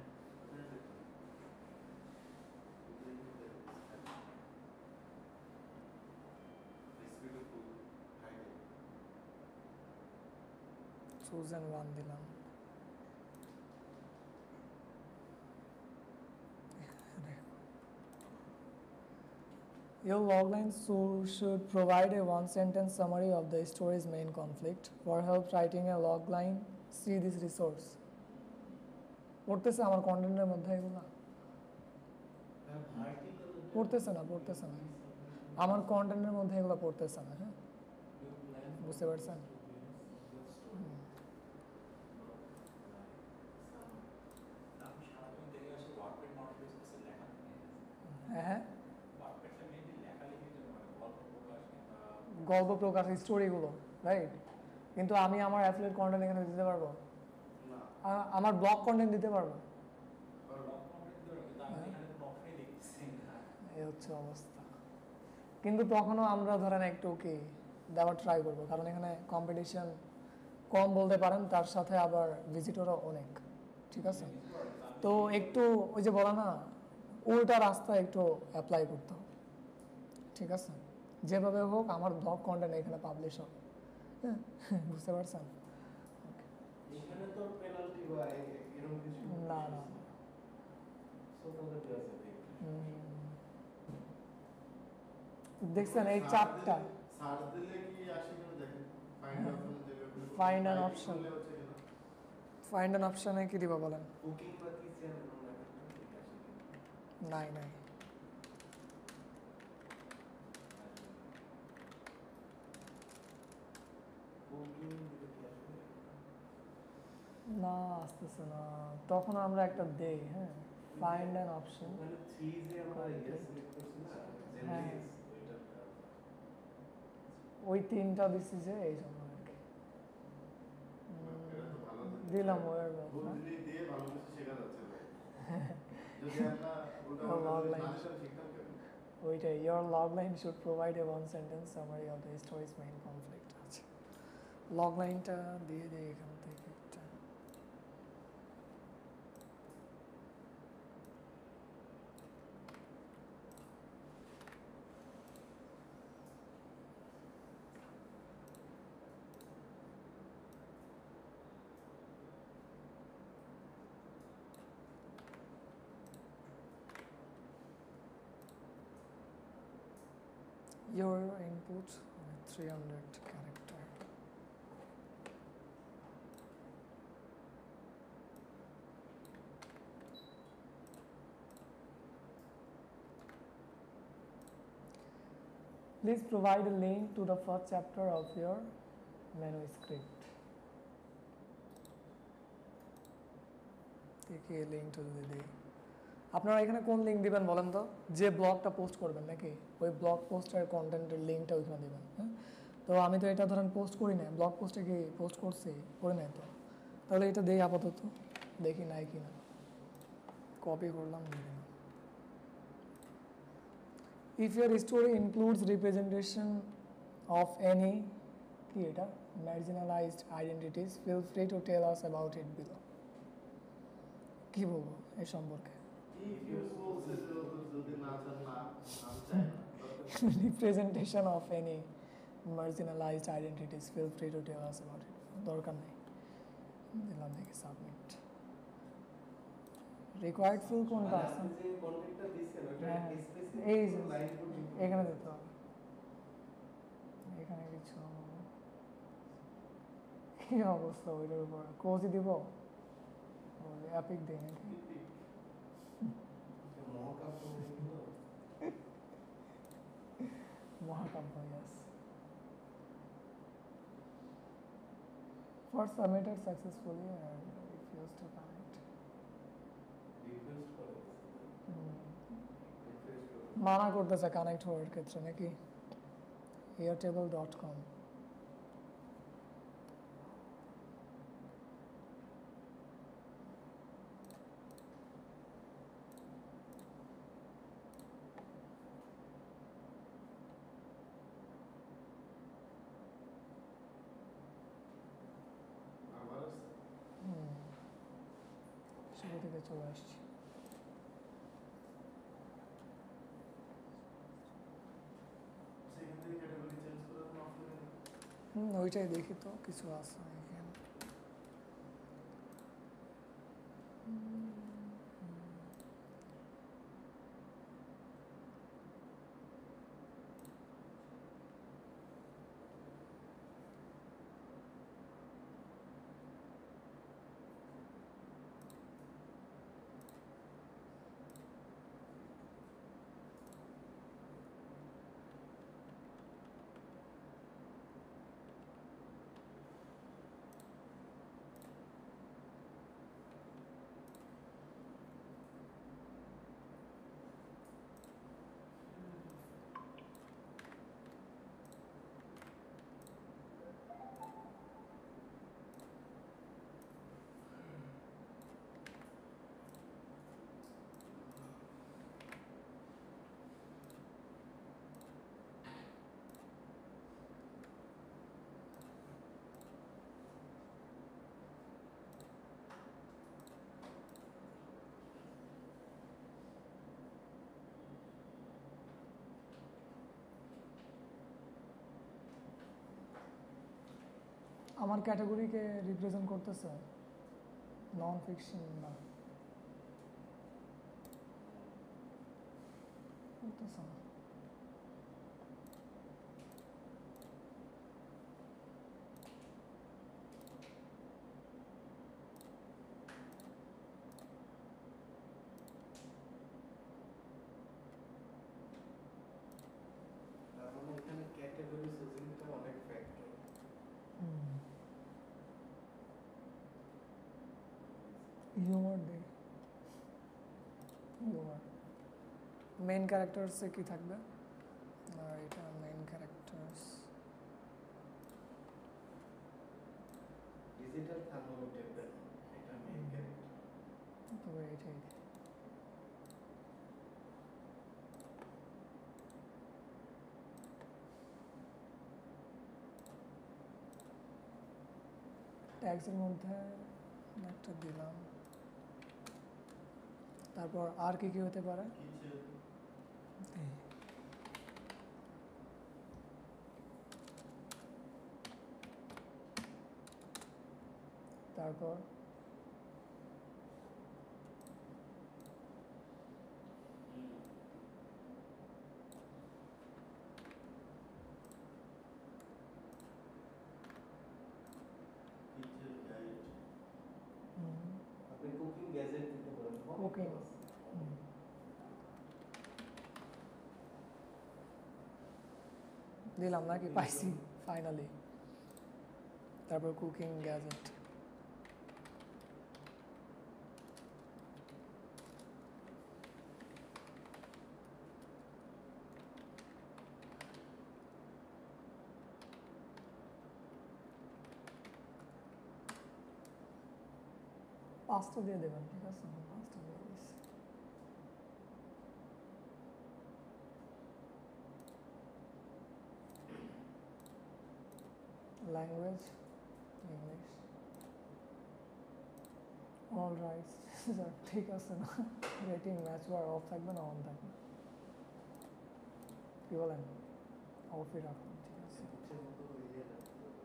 chosen one দিলাম। Your loglines should provide a one-sentence summary of the story's main conflict. For help writing a logline, see this resource. পড়তেছে আমার কন্টেন্টের মধ্যে এগুলো? পড়তেছে না, পড়তেছে না, আমার কন্টেন্টের মধ্যে এগুলো পড়তেছে না, হ্যাঁ, বুঝতে পারছেন? আমি সারাদিন দেখে আসি ওয়ার্ডপ্যাড নট স্পেসে লেখা থাকে। হ্যাঁ হ্যাঁ, ওয়ার্ডপ্যাডটা মেইনলি লেখালেখির জন্য, মানে গল্প প্রকাশ কিংবা গল্প প্রকাশ, স্টোরিগুলো, রাইট। কিন্তু আমি আমার অ্যাফিলিয়েট কন্টেন্ট এখানে দিতে পারবো, না আমার ব্লগ কন্টেন্ট দিতে পারবো, এই হচ্ছে অবস্থা। কিন্তু তখনও আমরা ধরেন একটু কি দেওয়ার ট্রাই করবো, কারণ এখানে কম্পিটিশন কম বলতে পারেন, তার সাথে আবার ভিজিটরও অনেক, ঠিক আছে। তো একটু ওই যে বলা না, উল্টা রাস্তা একটু অ্যাপ্লাই করতে হবে, ঠিক আছে। যেভাবে হোক আমার ব্লগ কন্টেন্ট এখানে পাবলিশ হবে, হ্যাঁ, বুঝতে পারছেন? এখানে তো পেনাল্টি বা এরকম কিছু না না, ছোট করে দেওয়া যাবে। দেখছেন এই চারটা সার্চ দিলে কি আসে কিনা দেখেন, ফাইন্ড অপশন জায়গায় Find an option. Find an অপশনে কি দিবা বলেন? কুকিং বা কিচেন আমরা নাই নাই কুকিং দিলে কি আসবে? না, আসতেছে না। তখন আমরা একটা দেই, হ্যাঁ, ফাইন্ড অ্যান অপশন। ওখানে 3 যে আমরা ইয়ে সিলেক্ট করছি না, হ্যাঁ। জেনারেল ওইটার কাজ। ওই তিনটা দিছি যে এই জন্য আর কি। এটা তো ভালো দিক। দিলাম ওয়ার ভুল জিনিস দিয়ে ভালো কিছু শেখা যাচ্ছে ভাই। যদি আমরা ওটা Oh, log না line. শিখতাম শিখতাম কেমন? ওইটাই, your logline should provide a one sentence summary of the story's main conflict. আচ্ছা, লগ লাইনটা দিয়ে দিই এখান থেকে একটা। Your input 300 character. Please provide a link to the first chapter of your manuscript. কি লিঙ্কটা যদি দিই, আপনারা এখানে কোন লিঙ্ক দিবেন বলেন তো? যে ব্লগটা পোস্ট করবেন নাকি ওই ব্লগ পোস্টের কন্টেন্টের লিঙ্কটা ওইখানে দিবেন, হ্যাঁ? তো আমি তো এটা ধরেন পোস্ট করি না, ব্লগ পোস্টে কি পোস্ট করছি? করি নাই তো, তাহলে এটা দেই আপাতত, দেখি নাই কি না। কপি করলাম, দিয়ে দিলাম। If your story includes representation of any কি এটা marginalized identities, feel free to tell us about it below. কি বলবো এই সম্পর্কে? If you বলছে যে ও যদি না চান না, নাম চায় না, দরকার নেই। Representation of any marginalized identities, feel free to tell us about it. দরকার নেই, দিলাম দেখি সাবমিট। রিকোয়ার্ড ফিল কোনটা মানে আছে? আপনি যে কন্টেন্টটা দিছেন ওটা হ্যাঁ, স্পেসিফিক এই যে লাইন পর্যন্ত এখানে দিতে হবে, এখানে কিছু কি অবস্থা ওইটার উপর কোচই দিব, অ্যাপিক দিই নাকি? মহাকাব্য এগুলো মহাকাব্য, yes. For submitted successfully and refused to connect. Request করে রিফ্রেশ করে মানা করতেছে কানেক্ট হওয়ার ক্ষেত্রে নাকি? airtable.com. আবার আসছে। শুরু থেকে চলে আসছি। সেখান থেকে ক্যাটাগরি চেঞ্জ করার কোনো অপশন নেই। ওইটাই দেখি তো কিছু আছে এখানে। আমার ক্যাটাগরিকে রিপ্রেজেন্ট করতেছে, নন ফিকশন না করতেছে না। হিউমার দে, হিউমার মেইন ক্যারেক্টার্সে কি থাকবে? আর এটা মেইন ক্যারেক্টার্স, ডিজিটাল থার্মোমিটার এটা মেইন ক্যারেক্টার। তবে এটাই ট্যাক্সের মধ্যে একটা দিলাম। তারপর আর কি কি হতে পারে? কিছু তারপর কিছু গাইড আপনি কুকিং গ্যাজেট দিতে পারেন। Cooking. দিলাম নাকি? পাইছি ফাইনালি। তারপর কুকিং গ্যাজেট, পাঁচটা দিয়ে দেবেন, ঠিক আছে? আমি পাঁচটা দিয়ে দিচ্ছি। Language English, all right. ঠিক আছে না? রেটিং ম্যাচ আর অফ থাকবে না অন থাকবে? কি বলেন? অফই রাখুন, ঠিক আছে। ইচ্ছে মতো ইয়ে রাখতে হবে।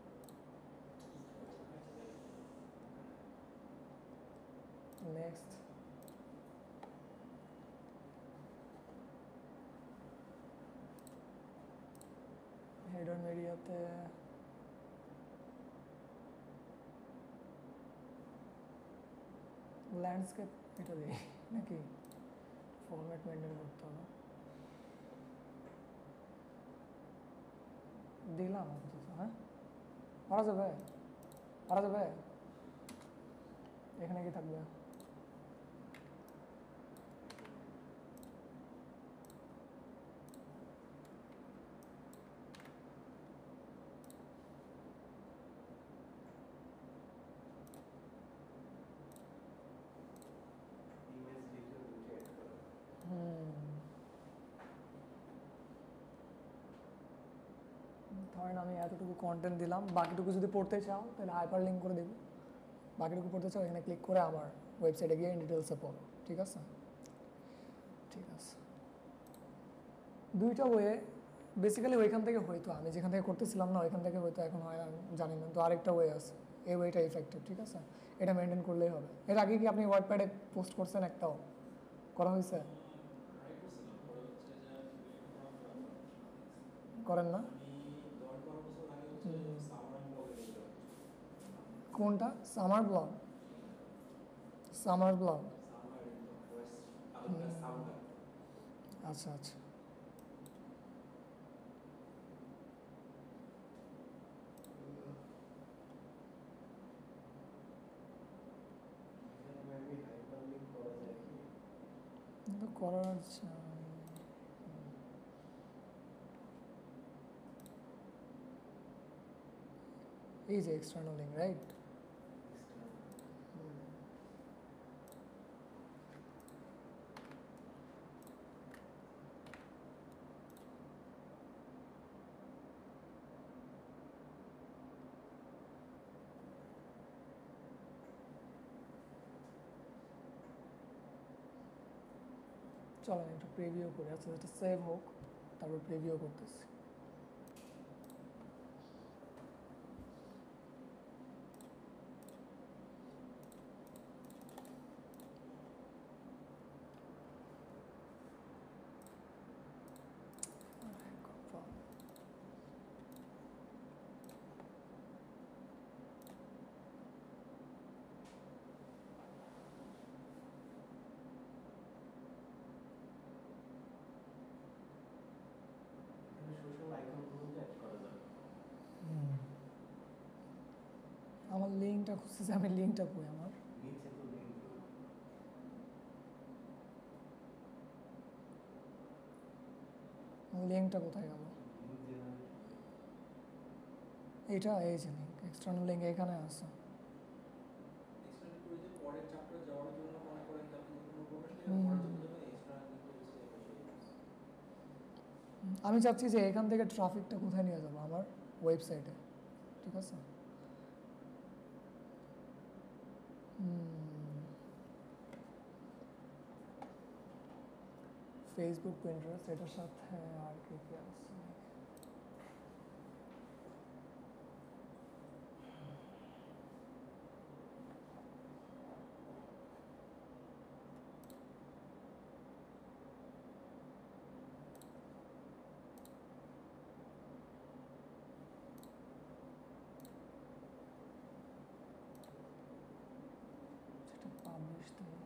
নেক্সট, হেডার মিডিয়াতে ল্যান্ডস্কেপ এটা দিই নাকি? ফরম্যাট মেনটেন করতে হবে। দিলাম আপাতত, হ্যাঁ পারা যাবে, পারা যাবে। এখানে কি থাকবে? ইমেজ ডিটেল দুটো অ্যাড করা। ধরেন আমি এতটুকু কন্টেন্ট দিলাম, বাকিটুকু যদি পড়তে চাও তাহলে হাইপার লিঙ্ক করে দেবো। বাকিটুকু পড়তে চাও এখানে ক্লিক করে আমার ওয়েবসাইটে গিয়ে ইন ডিটেলসে পড়ো, ঠিক আছে? ঠিক আছে, দুইটা ওয়ে বেসিক্যালি ওইখান থেকে হয়তো আমি যেখান থেকে করতেছিলাম না ওইখান থেকে হয়তো এখন হয় আমি জানি না, তো আরেকটা ওয়ে আছে, এই ওয়েটা ইফেক্টিভ, ঠিক আছে? এটা মেনটেন করলেই হবে। এর আগে কি আপনি ওয়ার্ডপ্যাডে পোস্ট করছেন? একটাও করা হয়েছে? করেন না? কোনটা? Summer blog? সামার ব্লগ, আচ্ছা আচ্ছা। এখানে মেবি হাইপার লিঙ্ক করা যায় কি? কিন্তু করার এই যে এক্সটার্নাল লিঙ্ক, রাইট? চলেন একটু প্রিভিউ করে, আচ্ছা এটা সেভ হোক, তারপর প্রিভিউ করতেছি। এখানে সোশ্যাল আইকনগুলো অ্যাড করা যাবে। আমার লিঙ্কটা খুঁজতেছি, আমি লিঙ্কটা কই আমার? নিচে তো লিঙ্ক লিঙ্কটা কোথায় গেল? এটা এই যে লিঙ্ক, এক্সটার্নাল লিঙ্ক এখানে আছে। এক্সট্রা করে যে পরের চ্যাপ্টারে যাওয়ার জন্য মনে করেন যে আপনি কোনো প্রফেশনাল হুম। পড়ার জন্য এক্সট্রা আমি চাচ্ছি যে এখান থেকে ট্রাফিকটা কোথায় নিয়ে যাবো, আমার ওয়েবসাইটে, ঠিক আছে? ফেসবুক, পিন্টারেস্ট, এটার সাথে আর কি কি আছে? সেটা পাবলিশ দেই।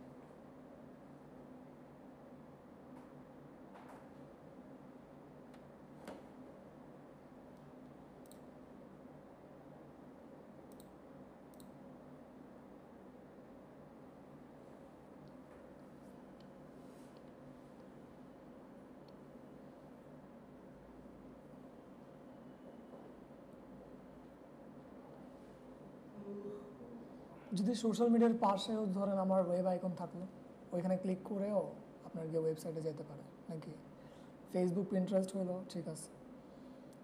যদি সোশ্যাল মিডিয়ার পাশেও ধরেন আমার ওয়েব আইকন থাকলো, ওইখানে ক্লিক করেও আপনার গিয়ে ওয়েবসাইটে যেতে পারে নাকি? ফেসবুক, পিন্টারেস্ট হলো, ঠিক আছে।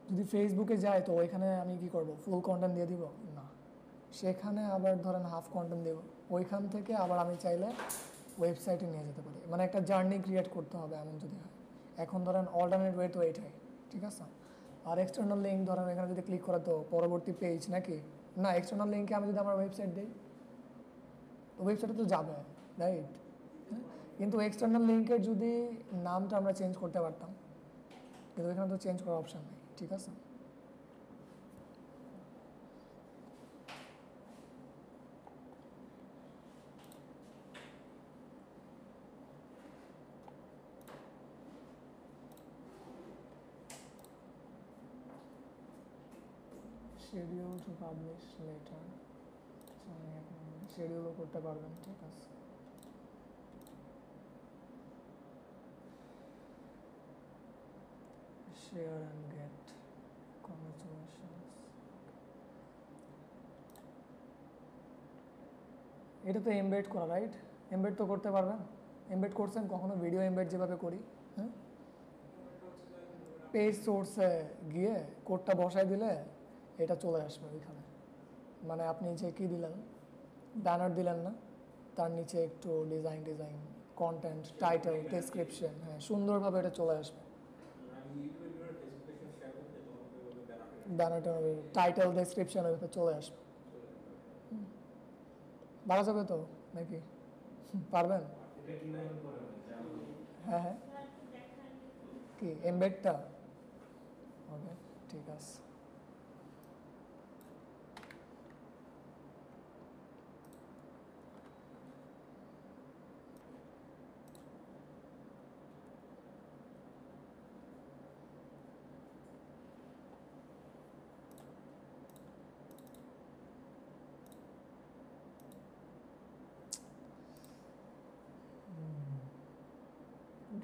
যদি ফেসবুকে যায় তো ওইখানে আমি কি করব, ফুল কন্টেন্ট দিয়ে দিব না, সেখানে আবার ধরেন হাফ কন্টেন্ট দেব, ওইখান থেকে আবার আমি চাইলে ওয়েবসাইটে নিয়ে যেতে পারি। মানে একটা জার্নি ক্রিয়েট করতে হবে এমন যদি হয়। এখন ধরেন অল্টারনেট ওয়ে তো এইটাই, ঠিক আছে। আর এক্সটার্নাল লিঙ্ক ধরেন এখানে যদি ক্লিক করে তো পরবর্তী পেজ নাকি না, এক্সটার্নাল লিঙ্কে আমি যদি আমার ওয়েবসাইট দিই ওয়েবসাইটে তো যাবে, রাইট? কিন্তু এক্সটার্নাল লিঙ্কের যদি নামটা আমরা চেঞ্জ করতে পারতাম, কিন্তু এখানে তো চেঞ্জ করার অপশান নেই, ঠিক আছে। শিডিউল টু পাবলিশ লেটার, আমি এখন শিডিউলও করতে পারবেন, ঠিক আছে। share and get congratulations, এটা তো এমবেড করা, রাইট? এমবেড তো করতে পারবেন। এমবেড করছেন কখনো? ভিডিও এমবেড যেভাবে করি, হ্যাঁ, পেজ সোর্সে গিয়ে কোডটা বসাই দিলে এটা চলে আসবে ওইখানে। মানে আপনি যে কি দিলেন, ব্যানার দিলেন না, তার নিচে একটু ডিজাইন কন্টেন্ট, টাইটেল, ডেসক্রিপশন, হ্যাঁ, সুন্দরভাবে এটা চলে আসবে। ব্যানারটা টাইটেল, ডেসক্রিপশন ওইভাবে চলে আসবে। বাড়া যাবে তো নাকি? পারবেন? হ্যাঁ হ্যাঁ, কি এমবেডটা? ওকে, ঠিক আছে।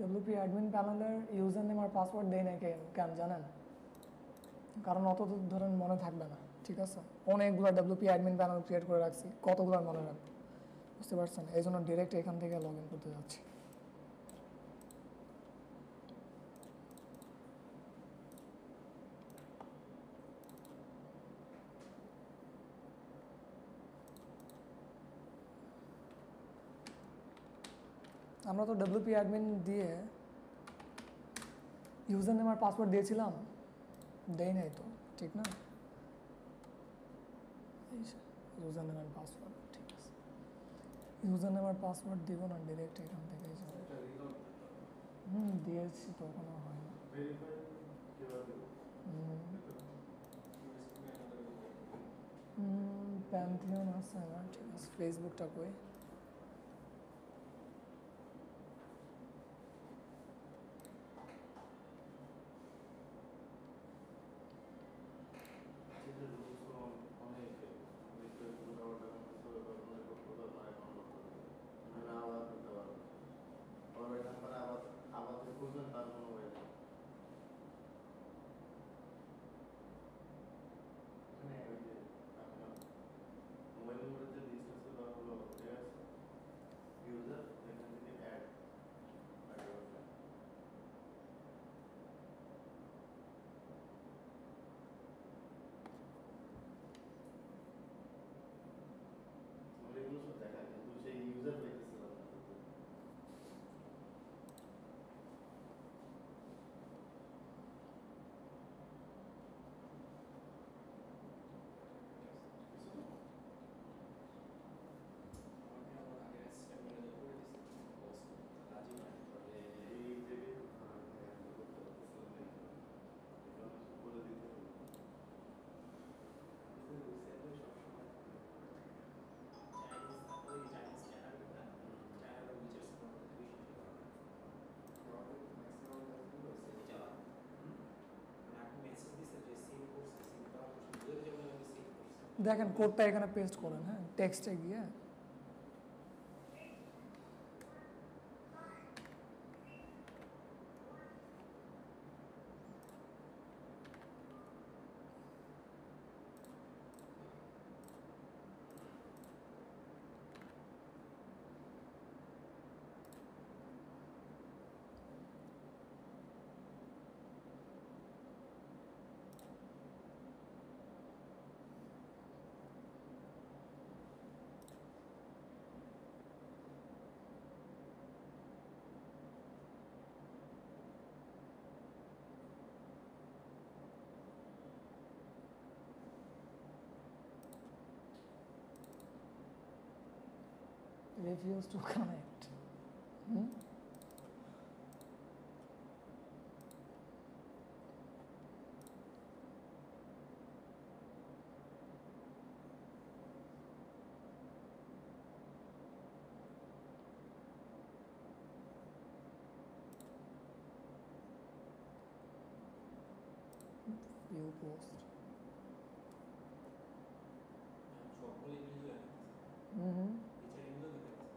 ডব্লিউপি অ্যাডমিন প্যানেলের ইউজার নেম আর পাসওয়ার্ড দেয় না কেন জানেন? কারণ অত তো ধরেন মনে থাকবে না, ঠিক আছে। অনেকগুলো ডব্লিউপি অ্যাডমিন প্যানেল ক্রিয়েট করে রাখছি, কতগুলো মনে রাখবো, বুঝতে পারছেন? এই জন্য ডিরেক্ট এখান থেকে লগ ইন করতে যাচ্ছি। আমরা তো ডব্লিউপি অ্যাডমিন দিয়ে ইউজার নেম আর পাসওয়ার্ড দিয়েছিলাম, দেই নাই তো, ঠিক না? ইউজার নেম আর পাসওয়ার্ড, ঠিক আছে। ইউজার নেম আর পাসওয়ার্ড দিব না, ডিরেক্ট এখান থেকে দিয়েছি, তখনও হয় না। প্যান্থিয়ন আছে না, ঠিক আছে। ফেসবুকটা কই? দেখেন কোডটা এখানে পেস্ট করেন, হ্যাঁ, টেক্সটে গিয়ে refuse to connect. Hmm? View post. সবগুলো ইংলিশে লেখা আছে। Mm-hmm. টিচার ইংলিশে লেখা আছে।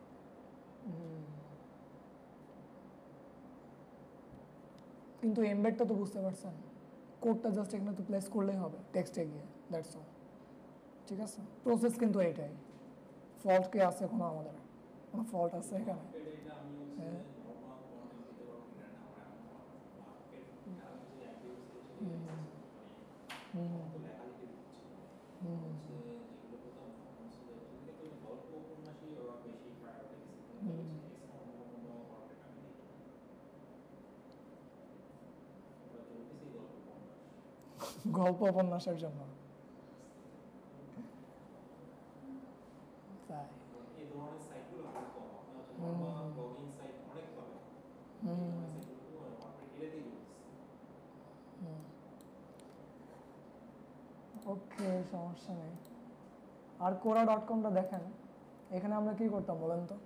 কিন্তু এমবেডটা তো বুঝতে পারছেন, কোডটা জাস্ট এখানে তো প্লেস করলেই হবে টেক্সটে গিয়ে, দ্যাটস অল। ঠিক আছে, প্রসেস কিন্তু এইটাই। ফল্ট কি আছে কোনো আমাদের? কোনো ফল্ট আছে এখানে? এটা আমি হচ্ছে হ্যাঁ। নরমাল কন্টেন্ট দিতে পারবো কিনা না আমার এমন মার্কেট আমি যে অ্যাক্টিভিটি চলে হুম। গেছে হুম। তো লেখালেখি হচ্ছে হুম। হচ্ছে যেগুলো করতাম হচ্ছে যে এগুলো তো গল্প উপন্যাসই ওরা বেশি প্রায়োরিটি দিচ্ছে হুম। অন্য কোনো কন্টেন্ট আমি দেখি না। ওরা চলতেছেই গল্প উপন্যাস। গল্প উপন্যাসের জন্য তাই। এই ধরনের সাইটগুলো অনেক কম আপনার হচ্ছে হুম। নরমাল ব্লগিং সাইট অনেক কম এই হুম। ধরনের সাইটগুলো মার্কেট এলাতেই চলতেছে। ওকে, সমস্যা নেই। আর কোরা.কমটা দেখেন, এখানে আমরা কি করতাম বলেন তো?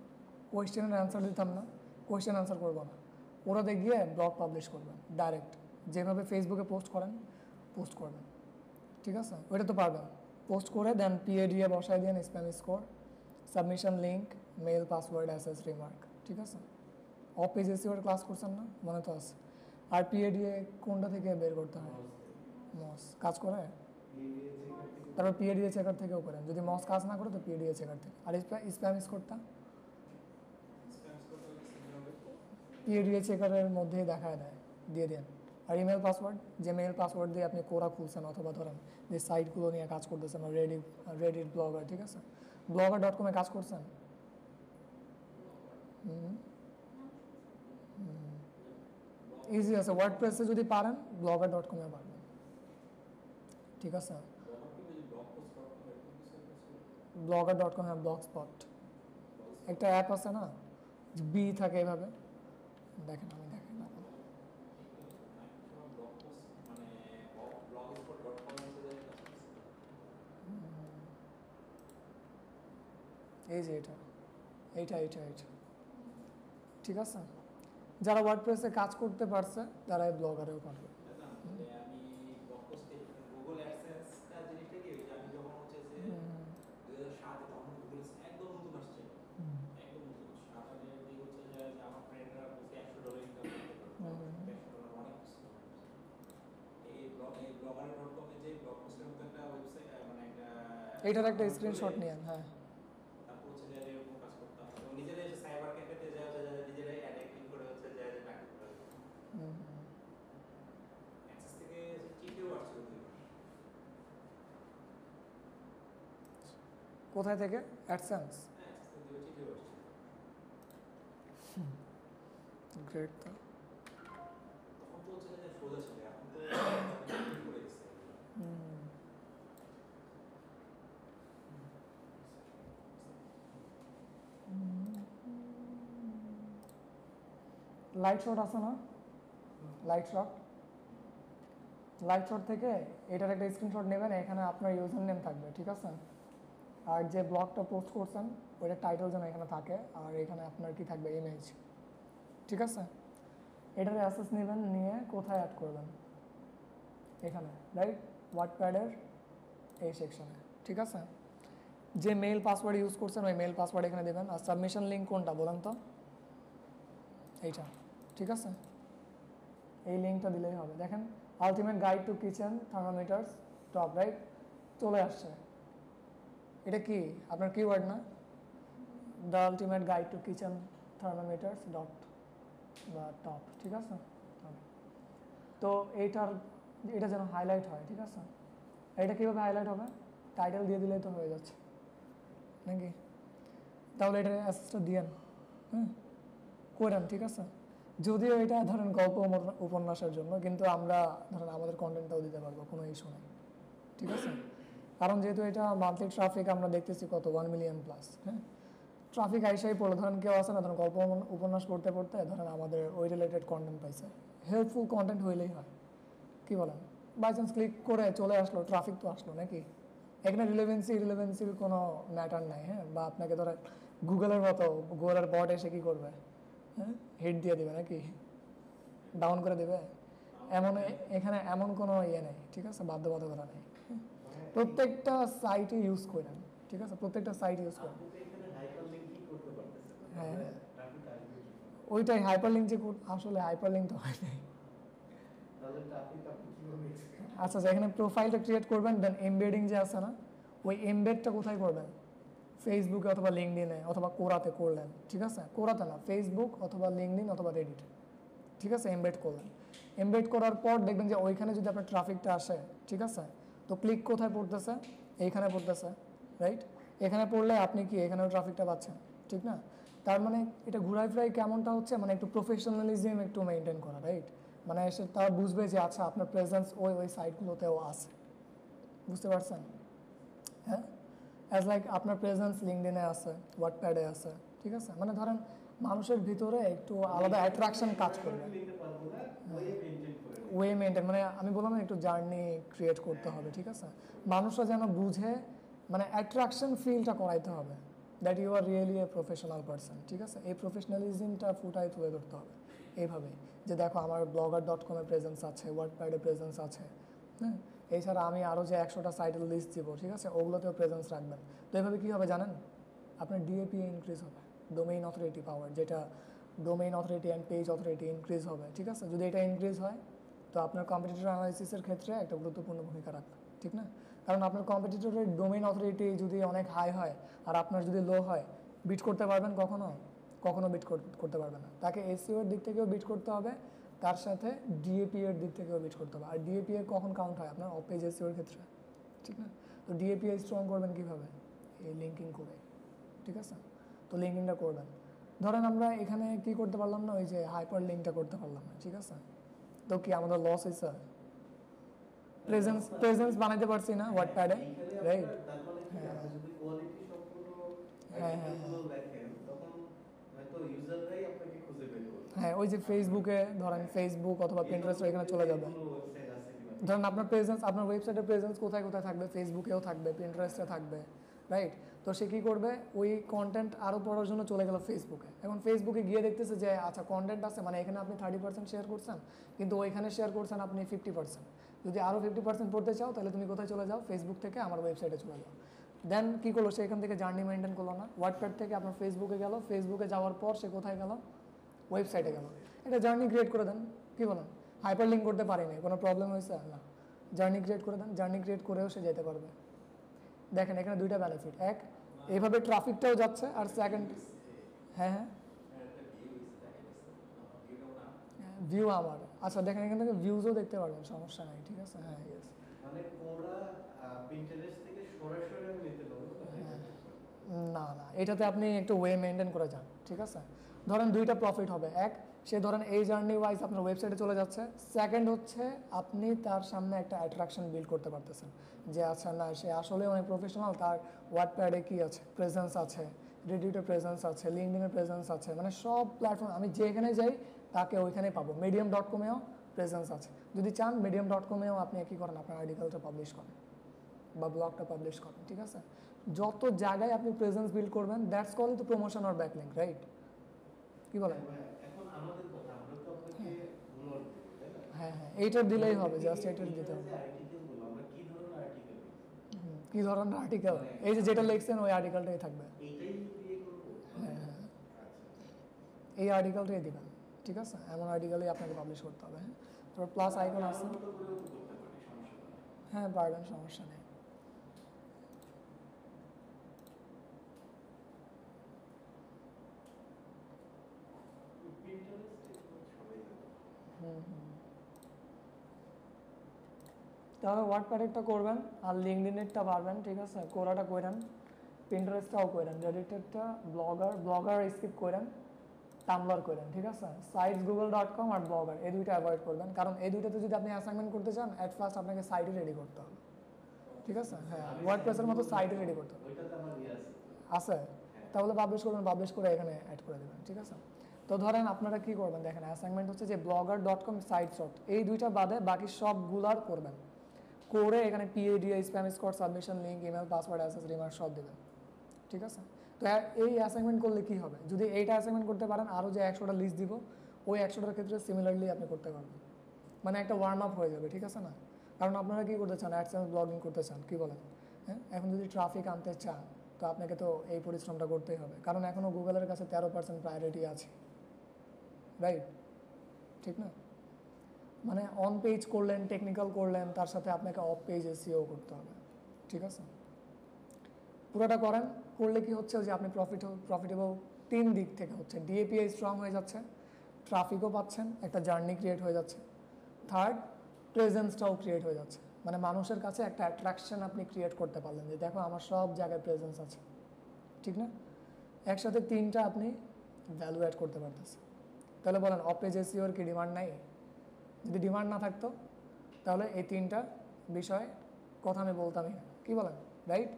কোয়েশ্চেনের অ্যান্সার দিতাম না, কোয়েশ্চেন অ্যান্সার করবো না, ওরাতে গিয়ে ব্লগ পাবলিশ করবেন ডাইরেক্ট, যেভাবে ফেসবুকে পোস্ট করেন পোস্ট করবেন। ঠিক আছে, ওইটা তো পারবেন। পোস্ট করে দেন পিএ দিয়ে বসায় দেন spam score, submission link, mail, password, access, remark. ঠিক আছে, অফিস এসিওর ক্লাস করছেন না, মনে তো আছে। আর পিএ দিয়ে কোনটা থেকে বের করতে হয়? মস কাজ করে। তারপর পিএডিএ চেকার থেকেও করেন, যদি মস কাজ না করে তো পিএডিএ চেকার থেকে। আর স্প্যাম স্কোরটা স্প্যাম স্কোরটা হচ্ছে সিমিলার পিএডিএ চেকারের মধ্যেই দেখায় দেয়, দিয়ে দেন। আর ইমেল পাসওয়ার্ড, যে মেল পাসওয়ার্ড দিয়ে আপনি কোরা খুলছেন অথবা ধরেন যে সাইটগুলো নিয়ে কাজ করতেছেন, রেডিট ব্লগার, ঠিক আছে, blogger.com-এ কাজ করছেন। ইজি আছে, ওয়ার্ডপ্রেসে যদি পারেন blogger.com-এ পারবেন। ঠিক আছে, blogger.com, হ্যাঁ, ব্লগস্পট একটা অ্যাপ আছে না, বি থাকে এভাবে, দেখেন আমি দেখেন আপনাকে। এই যে এটা এইটা এইটা এইটা ঠিক আছে, যারা ওয়ার্ডপ্রেসে কাজ করতে পারছে তারা এই ব্লগারেও পারবে। আমি ব্লগ পোস্টে গুগল অ্যাডসেন্সটা জিনিসটা কি যে আমি যখন হচ্ছে যে 2007 তখন গুগল একদম নতুন আসছে, একদম নতুন 7 এর দিকে হচ্ছে যে আমার ফ্রেন্ডরা বলছে $100 ইনকাম করতে পারবে, $100 অনেক কিছু। এই blogger.com এ যে ব্লগ পোস্টের মতো একটা ওয়েবসাইট মানে একটা এইটার একটা স্ক্রিনশট নিয়েন, হ্যাঁ। তারপর হচ্ছে যে এরকম কাজ করতাম এবং নিজেরাই এসে সাইবার ক্যাফেতে যায় নিজেরাই অ্যাড ক্লিক করে হচ্ছে যে টাকা করে অ্যাক্সেস থেকে চিঠিও আসছিল 2 মাস। কোথায় থেকে? অ্যাডসেন্স, হ্যাঁ অ্যাক্সেস থেকে চিঠিও আসছিল। গ্রেট। তো তখন তো হচ্ছে যে সোজা ছিল, এখন তো করে দিচ্ছে। লাইট শট আছে না, লাইট শট, লাইট শট থেকে এটার একটা স্ক্রিনশট নেবেন, এখানে আপনার ইউজার নেম থাকবে, ঠিক আছে, আর যে ব্লগটা পোস্ট করছেন ওইটার টাইটেল যেন এখানে থাকে, আর এখানে আপনার কি থাকবে, ইমেজ। ঠিক আছে, এটার অ্যাক্সেস নেবেন, নিয়ে কোথায় অ্যাড করবেন? এখানে, রাইট, ওয়ার্ডপ্যাডের এই সেকশনে ঠিক আছে? যে মেল পাসওয়ার্ড ইউজ করছেন ওই মেল পাসওয়ার্ড এখানে দেবেন। আর সাবমিশন লিঙ্ক কোনটা বলেন তো? এইটা, ঠিক আছে? এই লিঙ্কটা দিলেই হবে। দেখেন ultimate guide to kitchen thermometers top, right? চলে আসছে। এটা কি আপনার কিওয়ার্ড না? The ultimate guide to kitchen thermometers dot বা টপ, ঠিক আছে? তো এটা যেন হাইলাইট হয়, ঠিক আছে? এটা কীভাবে হাইলাইট হবে? টাইটেল দিয়ে দিলেই তো হয়ে যাচ্ছে নাকি? তাহলে এটা অ্যাসেসটা দিয়েন, করেন, ঠিক আছে? যদিও এটা ধরেন গল্প উপন্যাসের জন্য, কিন্তু আমরা ধরেন আমাদের কন্টেন্টটাও দিতে পারবো, কোনো ইস্যু নেই, ঠিক আছে? কারণ যেহেতু এটা মান্থলি ট্রাফিক আমরা দেখতেছি কত 1 মিলিয়ন প্লাস, হ্যাঁ? ট্রাফিক আইসাই পড়লো, ধরেন কেউ আছে না ধরেন গল্প উপন্যাস পড়তে পড়তে ধরেন আমাদের ওই রিলেটেড কন্টেন্ট পাইছে, হেল্পফুল কন্টেন্ট হইলেই হয়, কি বলেন? বাই চান্স ক্লিক করে চলে আসলো, ট্রাফিক তো আসলো নাকি? এখানে রিলেভেন্সির কোনো ম্যাটার নাই, হ্যাঁ? বা আপনাকে ধরেন গুগলের মতো গুগলের বট এসে কী করবে, হ্যাঁ, হিট দিয়ে দেবে নাকি, ডাউন করে দেবে, এখানে এমন কোনো ইয়ে নেই, ঠিক আছে? বাধ্যবাধকতা নেই। প্রত্যেকটা সাইটে ইউজ করেন, ঠিক আছে? প্রত্যেকটা সাইট ইউজ করেন। হ্যাঁ, ওইটাই হাইপারলিঙ্ক যে আসলে হাইপারলিঙ্ক তো হয় নাই। আচ্ছা, এখানে প্রোফাইলটা ক্রিয়েট করবেন, দেন এমবেডিং যে আছে না, ওই এমবেডটা কোথায় করবেন? ফেসবুকে অথবা লিঙ্কডিনে অথবা কোরাতে করলেন, ঠিক আছে? কোরাতে না, ফেসবুক অথবা লিঙ্কডিন অথবা রেডিট, ঠিক আছে? এমবেড করলেন। এমবেড করার পর দেখবেন যে ওইখানে যদি আপনার ট্রাফিকটা আসে, ঠিক আছে? তো ক্লিক কোথায় পড়তেছে? এইখানে পড়তেছে, রাইট? এখানে পড়লে আপনি কি এখানেও ট্রাফিকটা পাচ্ছেন, ঠিক না? তার মানে এটা ঘুরাই ফিরাই কেমনটা হচ্ছে, মানে একটু প্রফেশনালিজম একটু মেনটেন করা, রাইট? মানে এসে তারা বুঝবে যে আচ্ছা আপনার প্রেজেন্স ওই সাইটগুলোতেও আছে, বুঝতে পারছেন? হ্যাঁ, অ্যাজ লাইক আপনার প্রেজেন্স লিঙ্কডিনে আছে, ওয়াটপ্যাডে আছে, ঠিক আছে? মানে ধরেন মানুষের ভিতরে একটু আলাদা অ্যাট্রাকশন কাজ করবে, ওয়ে মেনটেন, মানে আমি বললাম একটু জার্নি ক্রিয়েট করতে হবে, ঠিক আছে? মানুষরা যেন বুঝে, মানে অ্যাট্রাকশন ফিলটা করাইতে হবে that you are really a professional person, ঠিক আছে? এই প্রফেশনালিজমটা ফুটাই তুলে ধরতে হবে এইভাবে, যে দেখো আমার blogger.com-এ প্রেজেন্স আছে, ওয়ার্ডপ্যাডে প্রেজেন্স আছে, হ্যাঁ? এছাড়া আমি আরও যে 100টা সাইটের লিস্ট দিব, ঠিক আছে? ওগুলোতেও প্রেজেন্স রাখবেন। তো এইভাবে কী হবে জানেন? আপনার ডিএপিএ ইনক্রিজ হবে, ডোমেইন অথরিটি পাওয়ার, যেটা domain authority and page authority increase হবে, ঠিক আছে? যদি এটা ইনক্রিজ হয় তো আপনার কম্পিটিটর অ্যানালাইসিসের ক্ষেত্রে একটা গুরুত্বপূর্ণ ভূমিকা রাখবে, ঠিক না? কারণ আপনার কম্পিটিটরের ডোমেইন অথরিটি যদি অনেক হাই হয় আর আপনার যদি লো হয়, বিট করতে পারবেন কখনো বিট করতে পারবে না। তাকে এসইও এর দিক থেকেও বিট করতে হবে, তার সাথে ডিএপি এর দিক থেকেও বিট করতে হবে। আর ডিএপি এর কখন কাউন্ট হয়? আপনার অফ পেজ এসইও এর ক্ষেত্রে, ঠিক না? তো ডিএপি স্ট্রং করবেন কীভাবে? এই লিঙ্কিং করে, ঠিক আছে? তো লিঙ্কিংটা করবেন। ধরেন আমরা এখানে কি করতে পারলাম না, ওই যে হাইপার লিঙ্কটা করতে পারলাম না, ঠিক আছে? তো কি আমাদের লস হয়েছে? প্রেজেন্স বানাইতে পারছি না ওয়ার্ডপ্যাডে, রাইট? হ্যাঁ, হ্যাঁ, ওই যে ফেসবুকে ধরেন ফেসবুক অথবা পিন্টারেস্ট এখানে চলে যাবে। ধরেন আপনার প্রেজেন্স, আপনার ওয়েবসাইটের প্রেজেন্স কোথায় কোথায় থাকবে? ফেসবুকেও থাকবে, পিন্টারেস্টে থাকবে, রাইট? তো সে কী করবে? ওই কন্টেন্ট আরও পড়ার জন্য চলে গেল ফেসবুকে। এখন ফেসবুকে গিয়ে দেখতেছে যে আচ্ছা কন্টেন্ট আছে, মানে এখানে আপনি 30% শেয়ার করছেন, কিন্তু ওইখানে শেয়ার করছেন আপনি 50%। যদি আরও 50% পড়তে চাও তাহলে তুমি কোথায় চলে যাও? ফেসবুক থেকে আমার ওয়েবসাইটে চলে যাও। দেন কী করলো সে? এখান থেকে জার্নি মেনটেন করলো না, ওয়ার্ডপ্যাড থেকে আপনার ফেসবুকে গেল, ফেসবুকে যাওয়ার পর সে কোথায় গেল? ওয়েবসাইটে গেল। এটা জার্নি ক্রিয়েট করে দেন, কী বলেন? হাইপার লিঙ্ক করতে পারিনি, কোনো প্রবলেম হয়েছে না? জার্নি ক্রিয়েট করে দেন, জার্নি ক্রিয়েট করেও সে যেতে পারবে। দেখেন এখানে দুইটা বেনিফিট, এক এইভাবে ট্রাফিকটাও যাচ্ছে, আর সেকেন্ড, হ্যাঁ হ্যাঁ ভিউ আমার, আচ্ছা দেখেন এখান থেকে ভিউজও দেখতে পারবেন, সমস্যা নাই, ঠিক আছে? হ্যাঁ, ইয়েস। মানে পুরা পিন্টারেস্ট থেকে সরাসরি আমি নিতে পারবো না, এটাতে আপনি একটু ওয়ে মেনটেন করে যান, ঠিক আছে? ধরেন দুইটা প্রফিট হবে, এক সে ধরেন এই জার্নি ওয়াইজ আপনার ওয়েবসাইটে চলে যাচ্ছে, সেকেন্ড হচ্ছে আপনি তার সামনে একটা অ্যাট্রাকশন বিল্ড করতে পারতেছেন যে আচ্ছা না সে আসলে অনেক প্রফেশনাল, তার ওয়ার্ডপ্যাডে কি আছে? প্রেজেন্স আছে, রেডিটে প্রেজেন্স আছে, লিঙ্কডিনে প্রেজেন্স আছে, মানে সব প্ল্যাটফর্ম আমি যেখানে যাই তাকে ওইখানে পাবো। medium.com-এও প্রেজেন্স আছে, যদি চান medium.com-এও আপনি কী করেন? আপনার আর্টিকেলটা পাবলিশ করেন বা ব্লগটা পাবলিশ করেন, ঠিক আছে? যত জায়গায় আপনি প্রেজেন্স বিল্ড করবেন, that's call to promotion or backlink, right? কি বলেন? এখন আমাদের কথা, আমরা তো আপনাকে নোট দিই, তাই না? হ্যাঁ, এইটার দিলেই হবে, জাস্ট এইটার দিতে হবে। আর্টিকেল বললাম, আমরা কি ধরনের আর্টিকেল? কি ধরনের আর্টিকেল? এই যে যেটা লিখছেন ওই আর্টিকেলটাই থাকবে। এইটাই দিয়ে করবো? হ্যাঁ হ্যাঁ, আচ্ছা। এই আর্টিকেলটাই দিবেন, ঠিক আছে? এমন আর্টিকেলই আপনাকে পাবলিশ করতে হবে। হ্যাঁ, তারপর প্লাস আইকন আছে। আমার মতো করেও তো করতে পারি, সমস্যা নেই। হ্যাঁ পারবেন, সমস্যা নেই। Pinterest এখন সবাই জানে। হুম হুম। তাহলে ওয়ার্ডপ্যাডেরটা করবেন আর লিঙ্কডইনেরটা পারবেন, ঠিক আছে? কোরাটা করেন, পিন্টারেস্টটাও করেন, রেডিটেরটা ব্লগার স্কিপ করেন, টামলার করেন, ঠিক আছে? sites.google.com আর ব্লগার এই দুইটা অ্যাভয়েড করবেন, কারণ এই দুইটাতে যদি আপনি অ্যাসাইনমেন্ট করতে চান অ্যাট ফার্স্ট আপনাকে সাইটে রেডি করতে হবে, ঠিক আছে? হ্যাঁ, ওয়ার্ডপ্রেসের মতো সাইটে রেডি করতে হবে। ওইটাতে আমার ইয়ে আছে। আছে, তাহলে পাবলিশ করবেন, পাবলিশ করে এখানে অ্যাড করে দেবেন, ঠিক আছে? তো ধরেন আপনারা কি করবেন দেখেন, অ্যাসাইনমেন্ট হচ্ছে যে blogger.com সাইট শট, এই দুইটা বাদে বাকি সবগুলার করবেন, করে এখানে PADA spam score submission link email password access remark সব দেবেন, ঠিক আছে? তো এই অ্যাসাইনমেন্ট করলে কি হবে, যদি এইটা অ্যাসাইনমেন্ট করতে পারেন আরও যে 100টা লিস্ট দিব ওই 100টার ক্ষেত্রে সিমিলারলি আপনি করতে পারবেন, মানে একটা ওয়ার্ম আপ হয়ে যাবে, ঠিক আছে না? কারণ আপনারা কি করতে চান, অ্যাডসেন্স ব্লগিং করতে চান, কি বলেন? হ্যাঁ, এখন যদি ট্রাফিক আনতে চান তো আপনাকে তো এই পরিশ্রমটা করতেই হবে, কারণ এখনও গুগলের কাছে 13% প্রায়োরিটি আছে, রাইট? ঠিক না? মানে অন পেজ করলেন, টেকনিক্যাল করলেন, তার সাথে আপনাকে অফ পেজ এসইও করতে হবে, ঠিক আছে? পুরোটা করেন, করলে কি হচ্ছে যে আপনি প্রফিটেবল 3 দিক থেকে হচ্ছে, DAPI স্ট্রং হয়ে যাচ্ছে, ট্রাফিকও পাচ্ছেন, একটা জার্নি ক্রিয়েট হয়ে যাচ্ছে, থার্ড প্রেজেন্সটাও ক্রিয়েট হয়ে যাচ্ছে, মানে মানুষের কাছে একটা অ্যাট্রাকশন আপনি ক্রিয়েট করতে পারলেন যে দেখো আমার সব জায়গায় প্রেজেন্স আছে, ঠিক না? একসাথে 3টা আপনি ভ্যালু অ্যাড করতে পারতেছেন। তাহলে বলেন অফ পেজ এসইওর কি ডিমান্ড নাই? যদি ডিমান্ড না থাকতো তাহলে এই 3টা বিষয় কথা আমি বলতামই না, কি বলেন, রাইট?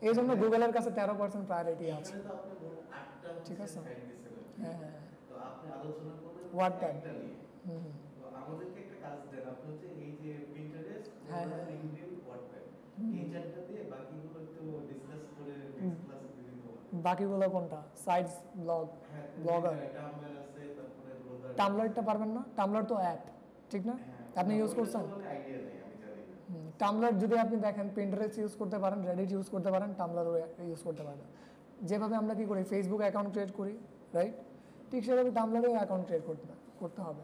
এই জন্য গুগলের কাছে 13% প্রায়োরিটি আছে, এখানে তো আপনি মোট 8টা ঠিক আছে? সাইট দিয়েছিলেন। হ্যাঁ হ্যাঁ তো আপনি আলোচনা করলেন Wattpad। একটা নিয়ে। হুম হুম তো আমাদেরকে একটা কাজ দেন, আপনি হচ্ছে এই যে Pinterest, হ্যাঁ, হ্যাঁ। LinkedIn, Wattpad, হুম। এই 4টা দিয়ে বাকিগুলো একটু ডিসকাস করে নেক্সট ক্লাসে দিয়ে দিতে পারবেন। বাকিগুলো কোনটা? সাইটস, ব্লগ, হ্যাঁ, ব্লগার, টাম্বলার আছে, তারপরে ব্লগার। টামলারটা পারবেন না? টামলার তো অ্যাপ, ঠিক না? আপনি ইউজ করছেন? আইডিয়া নেই, আমি জানি না। টামলার যদি আপনি দেখেন, পিন্টারেস্ট ইউজ করতে পারেন, রেডিট ইউজ করতে পারেন, টামলারও ইউজ করতে পারবেন। যেভাবে আমরা কি করি, ফেসবুক অ্যাকাউন্ট ক্রিয়েট করি, রাইট? ঠিক সেভাবে টামলারেও অ্যাকাউন্ট ক্রিয়েট করতে হবে।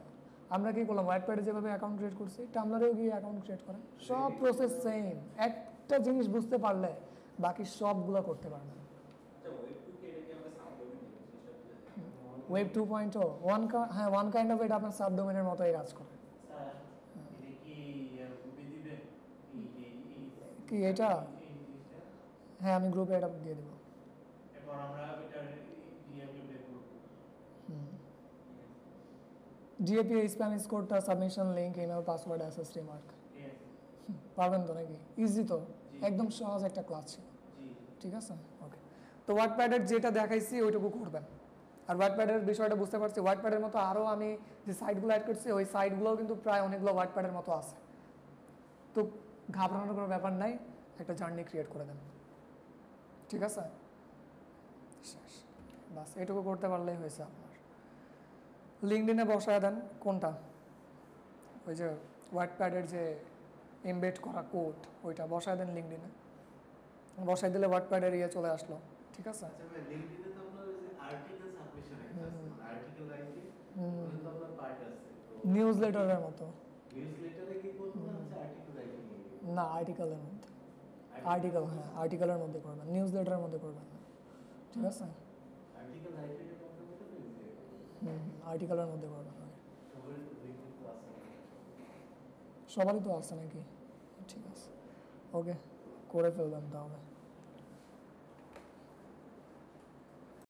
আমরা কি করলাম, ওয়াটপ্যাডে যেভাবে অ্যাকাউন্ট ক্রিয়েট করছি টামলারেও গিয়ে অ্যাকাউন্ট ক্রিয়েট করেন, সব প্রসেস সেম। একটা জিনিস বুঝতে পারলে বাকি সবগুলো করতে পারবেন। আচ্ছা, ওয়েব 2 কে এটা কি আমরা সাবডোমেইন জিনিসটা? ওয়েব 2.0 হ্যাঁ, ওয়ান কাইন্ড অফ এটা আপনার সাবডোমেনের মতোই কাজ করে। স্যার এটা কি গ্রুপে দিবেন? কি এটা? হ্যাঁ, আমি গ্রুপে এটা দিয়ে দেবো। এরপর আমরা এটা ডিএপিতে করব। DAPI স্প্যাম স্কোরটা, submission link, email password access remark ঠিক আছে। পারবেন তো নাকি? ইজি তো, একদম সহজ একটা ক্লাস ছিল, জি। ঠিক আছে? ওকে, তো ওয়াটপ্যাডের যেটা দেখাইছি ওইটুকু করবেন। আর ওয়াটপ্যাডের বিষয়টা বুঝতে পারছি, ওয়াটপ্যাডের মতো আরও আমি যে সাইটগুলো অ্যাড করছি ওই সাইটগুলোও কিন্তু প্রায় অনেকগুলো ওয়াটপ্যাডের মতো আছে, তো ঘাবড়ানোর কোনো ব্যাপার নাই, একটা জার্নি ক্রিয়েট করে দেন, ঠিক আছে? শেষ, বাস এটুকু করতে পারলেই হয়েছে আপনার। লিঙ্কডইনে বসায় দেন কোনটা, ওই যে ওয়াটপ্যাডের যে এমবেড করা কোড ওইটা বসায় দেন লিঙ্কডইনে, বসাই দিলে ওয়াটপ্যাডের ইয়ে চলে আসলো, ঠিক আছে? আচ্ছা ভাই, লিঙ্কডইনে তো আপনার ওই যে আর্টিকেল সাবমিশন একটা আছে, আর্টিকেল রাইটিং, হুম। ওখানে তো আপনার পার্ট আছে। নিউজ লেটারের মতো নিউজলেটারে কি করব না, হচ্ছে আর্টিকেল রাইটিং? না, আর্টিকেলের মধ্যে, আর্টিকেল, হ্যাঁ আর্টিকেলের মধ্যে করবেন, নিউজ লেটারের মধ্যে করবেন না, ঠিক আছে? আর্টিকেল রাইটিং এর মধ্যে মধ্যে তো ইজি। আর্টিকেলের মধ্যে করবেন। সবারই তো লিঙ্কডইন তো আছে। সবারই তো আছে নাকি? ঠিক আছে, ওকে, করে ফেলবেন তাহলে।